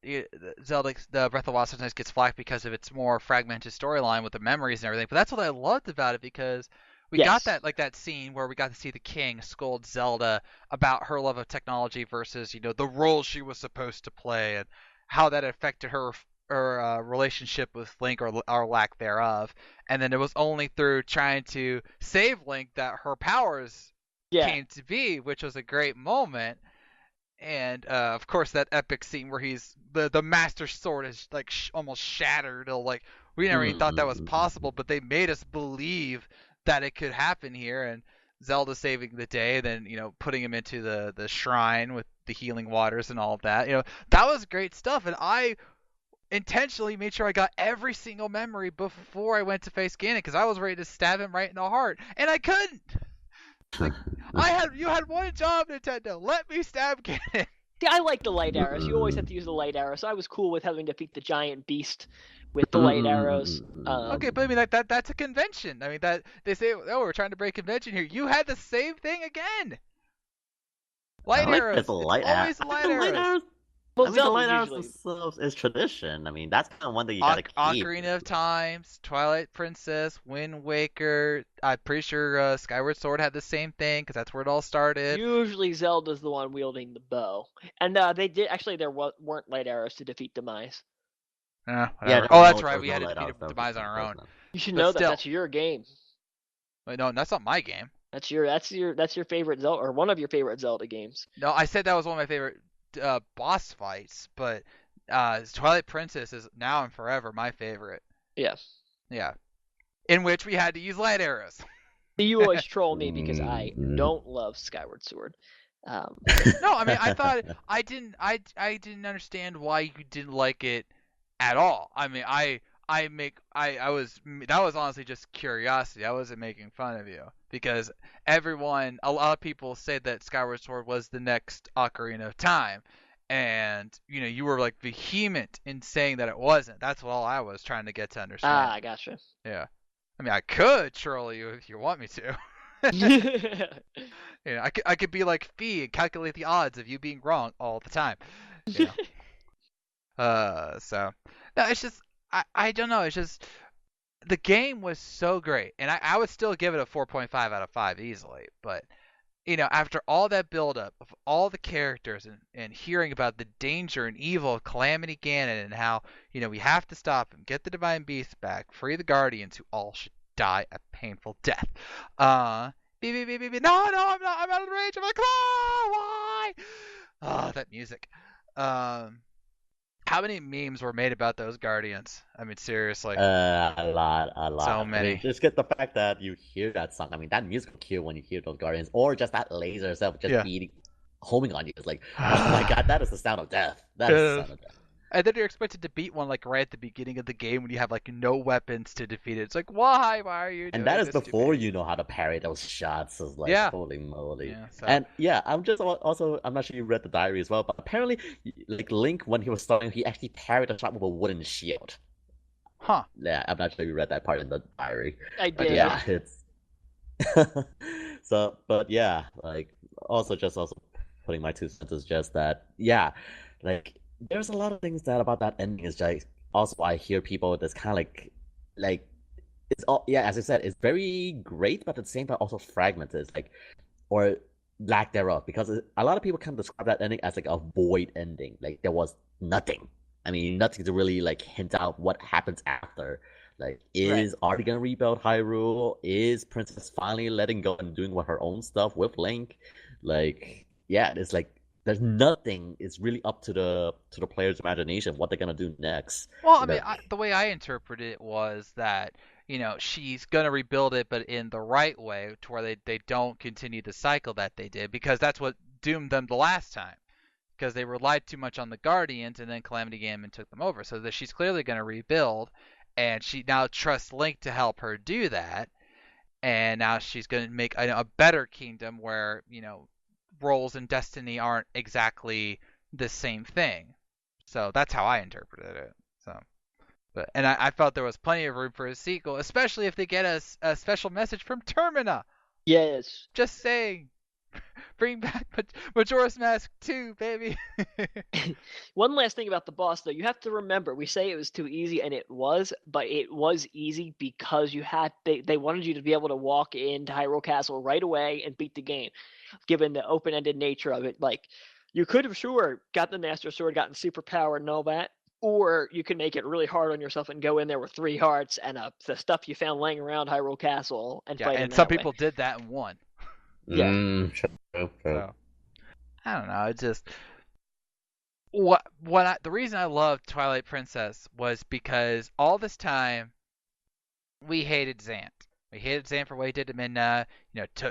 Zelda, the Breath of the Wild sometimes gets flack because of its more fragmented storyline with the memories and everything. But that's what I loved about it because we got that scene where we got to see the king scold Zelda about her love of technology versus the role she was supposed to play and how that affected her relationship with Link or lack thereof. And then it was only through trying to save Link that her powers came to be, which was a great moment. And of course that epic scene where he's the master sword is like almost shattered. Like we never even thought that was possible, but they made us believe that it could happen here. And Zelda saving the day, then putting him into the shrine with the healing waters and all of that. That was great stuff. And I intentionally made sure I got every single memory before I went to face Ganon because I was ready to stab him right in the heart, and I couldn't. Like, you had one job, Nintendo. Let me stab Ganon. Yeah, I like the light arrows. You always have to use the light arrows. So I was cool with having to defeat the giant beast with the light arrows. Okay, but I mean that's a convention. I mean that they say, oh, we're trying to break convention here. You had the same thing again. Light arrows. It's always the light arrows. Well, the light arrows themselves is tradition. I mean, that's kind of one that you gotta keep. Ocarina of Times, Twilight Princess, Wind Waker. I'm pretty sure Skyward Sword had the same thing because that's where it all started. Usually Zelda's the one wielding the bow, and they did actually. There weren't light arrows to defeat Demise. Yeah. Oh, that's right. We had to defeat Demise on our own. You should know that that's your game. Wait, no, that's not my game. That's your favorite Zelda or one of your favorite Zelda games. No, I said that was one of my favorite boss fights, but Twilight Princess is now and forever my favorite. Yeah. Yeah, in which we had to use light arrows. You always troll me because I Mm-hmm. don't love Skyward Sword. No, I mean I thought I didn't understand why you didn't like it at all. I mean I was that was honestly just curiosity. I wasn't making fun of you because a lot of people say that Skyward Sword was the next Ocarina of Time, and you were like vehement in saying that it wasn't. That's all I was trying to get to understand. I gotcha. Yeah, I mean I could troll you if you want me to. I could be like Fee and calculate the odds of you being wrong all the time. You know. So no, it's just I don't know. It's just the game was so great, and I would still give it a 4.5 out of 5 easily. But after all that buildup of all the characters and hearing about the danger and evil of Calamity Ganon and how we have to stop him, get the Divine Beast back, free the Guardians who all should die a painful death. Beep, beep, beep, beep, beep. No, I'm not. I'm out of the range. I'm like, oh, why? Oh, that music. How many memes were made about those Guardians? I mean, seriously. A lot. So I many. mean, just get the fact that you hear that song. I mean, that musical cue when you hear those Guardians, or just that laser itself just beating, homing on you. It's like, oh my god, that is the sound of death. That is the sound of death. And then you're expected to beat one like right at the beginning of the game when you have like no weapons to defeat it. It's like, why? Why are you doing And that is this to before me? you know how to parry those shots. It's like, Yeah. holy moly. Yeah, so. And yeah, I'm just also, I'm not sure you read the diary as well, but apparently, like Link, when he was starting, he actually parried a shot with a wooden shield. Huh. Yeah, I'm not sure you read that part in the diary. I But did. yeah, it's so. But yeah, like also putting my 2 cents is just that. Yeah, like there's a lot of things that about that ending is just also I hear people that's kind of like it's all yeah, as I said, it's very great, but at the same time also fragmented. It's like or lack thereof, because a lot of people can describe that ending as like a void ending. Like there was nothing. I mean, nothing to really like hint out what happens after. Like, is Artie gonna rebuild Hyrule? Is Princess finally letting go and doing what her own stuff with Link? Like, yeah, it's like there's nothing. It's really up to the player's imagination what they're gonna do next. Well, I mean, the way I interpreted it was that she's gonna rebuild it, but in the right way, to where they don't continue the cycle that they did, because that's what doomed them the last time. Because they relied too much on the Guardians, and then Calamity Ganon took them over. So that she's clearly going to rebuild, and she now trusts Link to help her do that. And now she's going to make a better kingdom where roles and destiny aren't exactly the same thing. So that's how I interpreted it. So, and I felt there was plenty of room for a sequel, especially if they get a special message from Termina. Yes. Just saying. Bring back Majora's Mask 2, baby. One last thing about the boss, though. You have to remember, we say it was too easy, and it was, but it was easy because they wanted you to be able to walk into Hyrule Castle right away and beat the game, given the open-ended nature of it. Like, you could have, sure, got the Master Sword, gotten superpower and all that, or you could make it really hard on yourself and go in there with 3 hearts and the stuff you found laying around Hyrule Castle and fight and some people did that and won. Yeah. True. So, I don't know. It just the reason I loved Twilight Princess was because all this time we hated Zant. We hated Zant for what he did to Midna.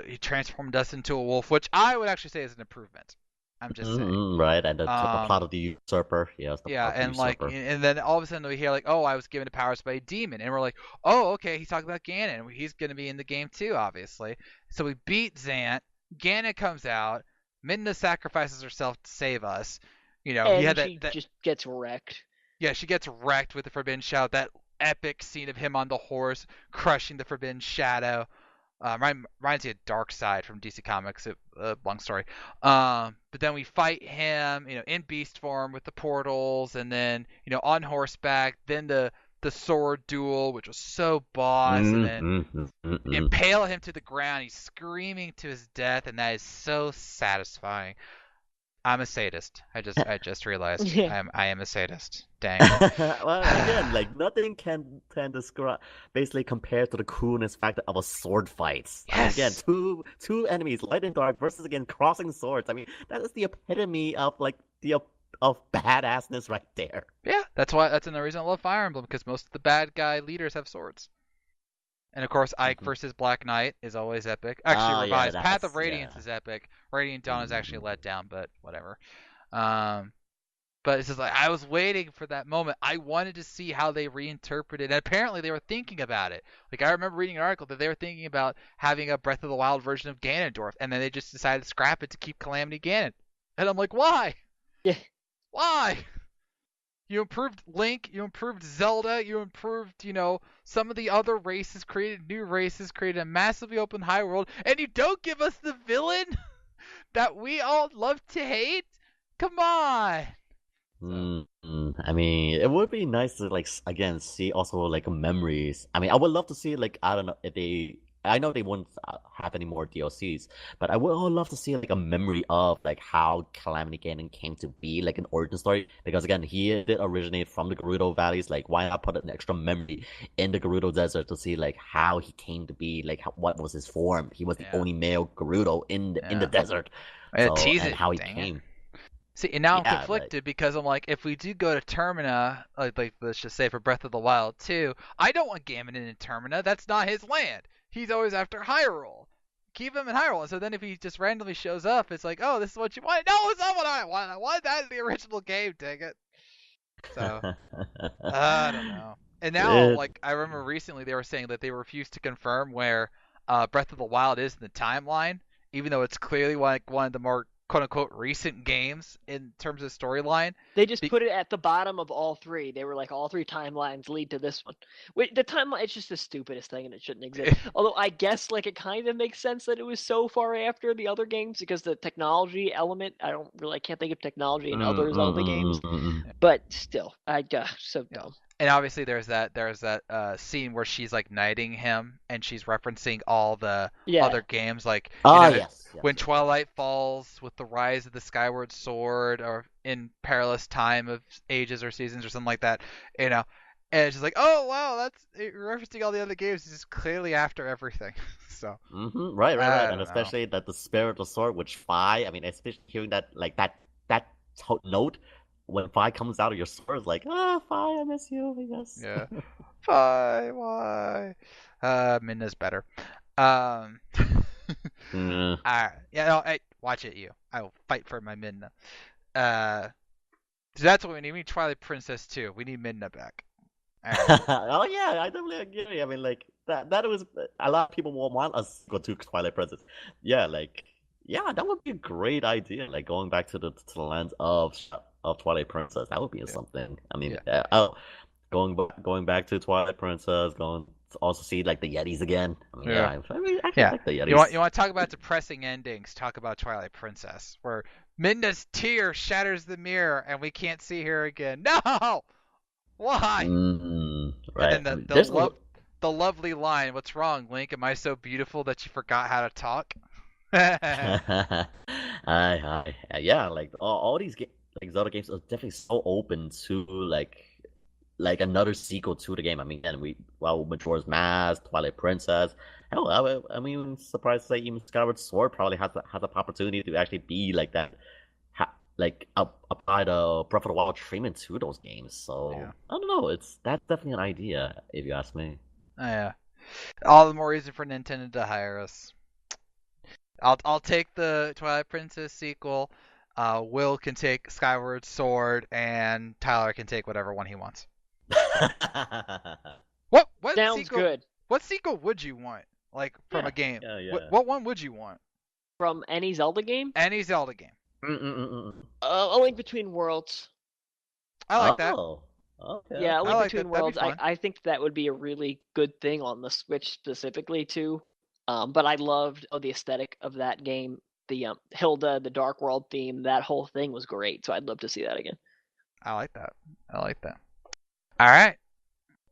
He transformed us into a wolf, which I would actually say is an improvement. I'm just saying. Right, and the plot of the usurper. Yes, and and then all of a sudden we hear like, oh, I was given the powers by a demon, and we're like, oh, okay, he's talking about Ganon. He's gonna be in the game too, obviously. So we beat Zant. Ganon comes out. Midna sacrifices herself to save us. He had that. She just gets wrecked. Yeah, she gets wrecked with the Forbidden Shadow. That epic scene of him on the horse crushing the Forbidden Shadow. Reminds me of Darkseid from DC Comics. Long story. But then we fight him, in beast form with the portals, and then on horseback. Then the sword duel, which was so boss, and then impale him to the ground. He's screaming to his death, and that is so satisfying. I'm a sadist. I just realized I am a sadist. Dang. Well, again, like nothing can describe basically compared to the coolness factor of a sword fight. Yes. Again, two enemies, light and dark, versus again crossing swords. I mean, that is the epitome of like the of badassness right there. Yeah, that's another reason I love Fire Emblem, because most of the bad guy leaders have swords. And of course, Ike Hmm. versus Black Knight is always epic. Actually, Oh yeah, revised. Path of that's Radiance yeah. is epic. Radiant Dawn is actually Mhm. let down, but whatever. Um, but it's just like I was waiting for that moment. I wanted to see how they reinterpreted. And apparently, they were thinking about it. Like I remember reading an article that they were thinking about having a Breath of the Wild version of Ganondorf, and then they just decided to scrap it to keep Calamity Ganon. And I'm like, why? Yeah. Why? You improved Link, you improved Zelda, you improved, some of the other races, created new races, created a massively open high world, and you don't give us the villain that we all love to hate? Come on. So, I mean, it would be nice to again see also like memories. I mean, I would love to see like I don't know if they. I know they won't have any more DLCs, but I would love to see like a memory of like how Calamity Ganon came to be, like an origin story. Because again, he did originate from the Gerudo Valleys. Like, why not put an extra memory in the Gerudo Desert to see like how he came to be, like what was his form? He was the yeah. only male Gerudo in the Yeah. desert. I had to So tease and it, how he dang it. came. See, and now I'm Yeah, like. conflicted because I'm like, if we do go to Termina, like let's just say for Breath of the Wild 2, I don't want Ganon in Termina. That's not his land. He's always after Hyrule. Keep him in Hyrule. And so then if he just randomly shows up, it's like, oh, this is what you want. No, it's not what I want. I want that in the original game, dang it. So, I don't know. And now, It, like, I remember recently they were saying that they refused to confirm where Breath of the Wild is in the timeline, even though it's clearly like one of the more quote unquote recent games in terms of storyline. They just Be- put it at the bottom of all three. They were like, all three timelines lead to this one. Wait, the timeline, it's just the stupidest thing and it shouldn't exist. Although I guess like it kind of makes sense that it was so far after the other games because the technology element, I can't think of technology in other Zelda games. mm. But still, so Yeah. dumb. And obviously there's that scene where she's like knighting him and she's referencing all the Yeah. other games, like Yes, yes, when yes, yes. Twilight Falls with the rise of the Skyward Sword, or in Perilous Time of Ages or Seasons or something like that, you know. And it's just like, oh wow, that's referencing all the other games. It's just clearly after everything. So Right, right, I right, and don't know. especially that the spirit of the sword, which Fi, I mean, especially hearing that like that note when Fi comes out of your sword is like, Fi, I miss you, I guess. Yeah. Why? Minna's better. Um. Mm. Alright. Yeah, no, hey, watch it, you. I will fight for my Midna. Uh, so that's what we need. We need Twilight Princess too. We need Midna back. Alright. Oh yeah, I definitely agree. I mean, like that was a lot of people will want us to go to Twilight Princess. Yeah, like yeah, that would be a great idea. Like going back to the lands of Twilight Princess, that would be Yeah. something. I mean, Yeah. going back to Twilight Princess, going to also see like the Yetis again. I mean, Yeah. yeah, I mean, actually Yeah. like the You Yetis. want to talk about depressing endings? Talk about Twilight Princess, where Midna's tear shatters the mirror and we can't see her again. No. Why? And Right. then I the mean, the love the lovely line, "What's wrong, Link? Am I so beautiful that you forgot how to talk?" Yeah, like all these like Zelda games are definitely so open to like another sequel to the game. I mean, and Majora's Mask, Twilight Princess. Hell, I mean, surprised to say even Skyward Sword probably has an opportunity to actually be like that, apply the Breath of the Wild treatment to those games. Yeah. So I don't know. That's definitely an idea if you ask me. Yeah. All the more reason for Nintendo to hire us. I'll take the Twilight Princess sequel. Will can take Skyward Sword, and Tyler can take whatever one he wants. What Sounds sequel? good. What sequel would you want? Like from Yeah, a game? yeah, What yeah. what one would you want? From any Zelda game? Any Zelda game. Mm-mm-mm-mm. A Link Between Worlds. I like that. Oh, okay, Yeah, A I Link okay. like Between that. That'd be Worlds. I, fun. I think that would be a really good thing on the Switch specifically too. But I loved the aesthetic of that game. The Hilda, the Dark World theme, that whole thing was great. So I'd love to see that again. I like that. I like that. All right.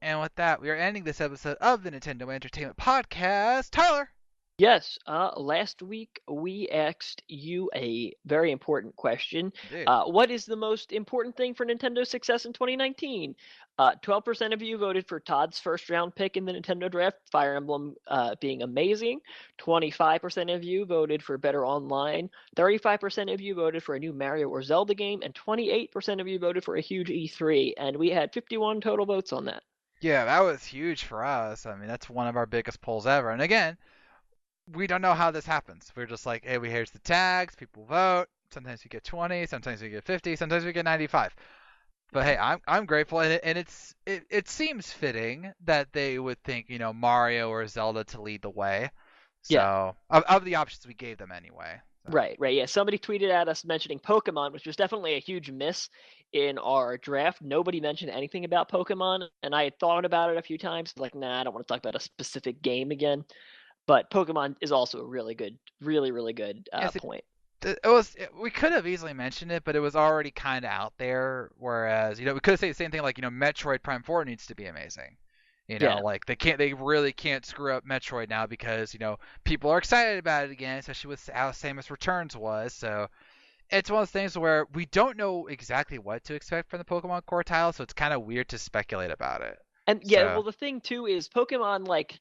And with that, we are ending this episode of the Nintendo Entertainment Podcast. Tyler, Yes, last week we asked you a very important question. Dude. What is the most important thing for Nintendo's success in 2019? 12% of you voted for Todd's first round pick in the Nintendo Draft, Fire Emblem being amazing. 25% of you voted for better online. 35% of you voted for a new Mario or Zelda game. And 28% of you voted for a huge E3. And we had 51 total votes on that. Yeah, that was huge for us. I mean, that's one of our biggest polls ever. And again, we don't know how this happens. We're just like, hey, here's the tags, people vote. Sometimes we get 20, sometimes we get 50, sometimes we get 95. But hey, I'm grateful, and it seems fitting that they would think Mario or Zelda to lead the way. Yeah. So of the options we gave them anyway. So. Right. Yeah. Somebody tweeted at us mentioning Pokemon, which was definitely a huge miss in our draft. Nobody mentioned anything about Pokemon, and I had thought about it a few times. Like, nah, I don't want to talk about a specific game again. But Pokemon is also a really good, really good point. We could have easily mentioned it, but it was already kind of out there. Whereas, we could have said the same thing, like, Metroid Prime 4 needs to be amazing. Like they really can't screw up Metroid now because, people are excited about it again, especially with how Samus Returns was. So it's one of those things where we don't know exactly what to expect from the Pokemon core title, so it's kind of weird to speculate about it. And yeah, well, the thing too is Pokemon, like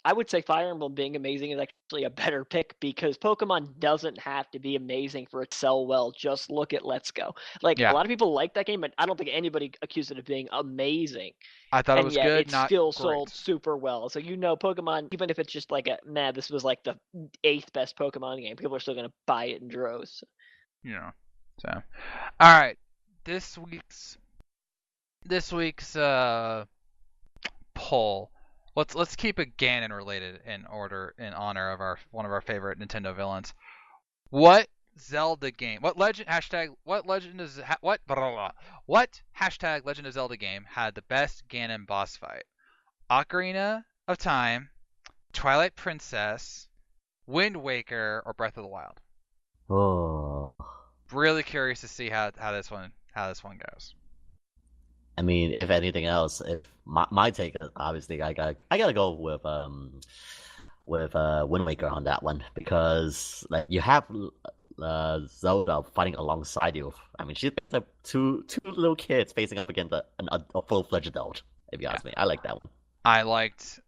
I would say Fire Emblem being amazing is actually a better pick because Pokemon doesn't have to be amazing for it to sell well. Just look at Let's Go. Like, a lot of people like that game, but I don't think anybody accused it of being amazing. I thought it was good, it not still great. sold super well. So Pokemon, even if it's just like this was like the 8th best Pokemon game, people are still gonna buy it in droves. So, all right, this week's poll. Let's keep it Ganon related in honor of one of our favorite Nintendo villains. What Zelda game? What hashtag Legend of Zelda game had the best Ganon boss fight? Ocarina of Time, Twilight Princess, Wind Waker, or Breath of the Wild? Oh. Really curious to see how this one goes. I mean, if anything else, if my take is obviously I gotta go with Wind Waker on that one because like you have Zelda fighting alongside you. I mean, she's like two little kids facing up against a full-fledged adult. If you ask me, I like that one. I liked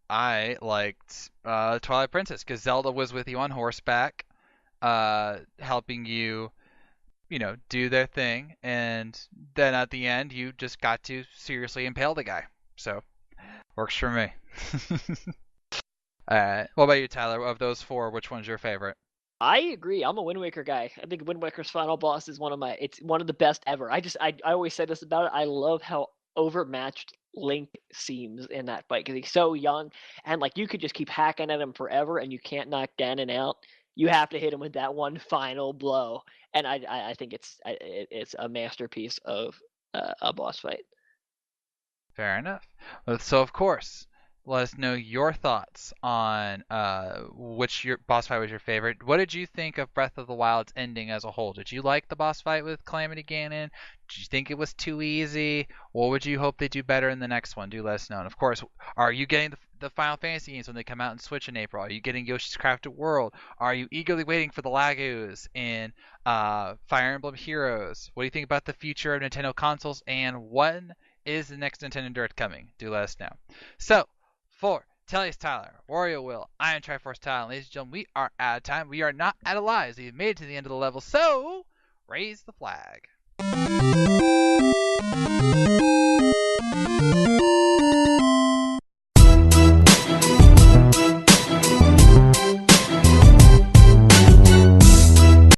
Twilight Princess because Zelda was with you on horseback, helping you, do their thing, and then at the end you just got to seriously impale the guy. So, works for me. What about you, Tyler? Of those four, which one's your favorite? I agree. I'm a Wind Waker guy. I think Wind Waker's final boss is it's one of the best ever. I always say this about it. I love how overmatched Link seems in that fight because he's so young and like you could just keep hacking at him forever and you can't knock Ganon out. You have to hit him with that one final blow, and I think it's a masterpiece of a boss fight. Fair enough. So of course, let us know your thoughts on which your boss fight was your favorite. What did you think of Breath of the Wild's ending as a whole? Did you like the boss fight with Calamity Ganon? Did you think it was too easy? What would you hope they do better in the next one? Do let us know. And of course, are you getting the Final Fantasy games when they come out and Switch in April? Are you getting Yoshi's Crafted World? Are you eagerly waiting for the Lagoos in Fire Emblem Heroes? What do you think about the future of Nintendo consoles? And when is the next Nintendo Direct coming? Do let us know. So, for Telly's Tyler, Wario Will, I am Triforce Tyler, and ladies and gentlemen, we are out of time. We are not out of lives. We've made it to the end of the level, so raise the flag.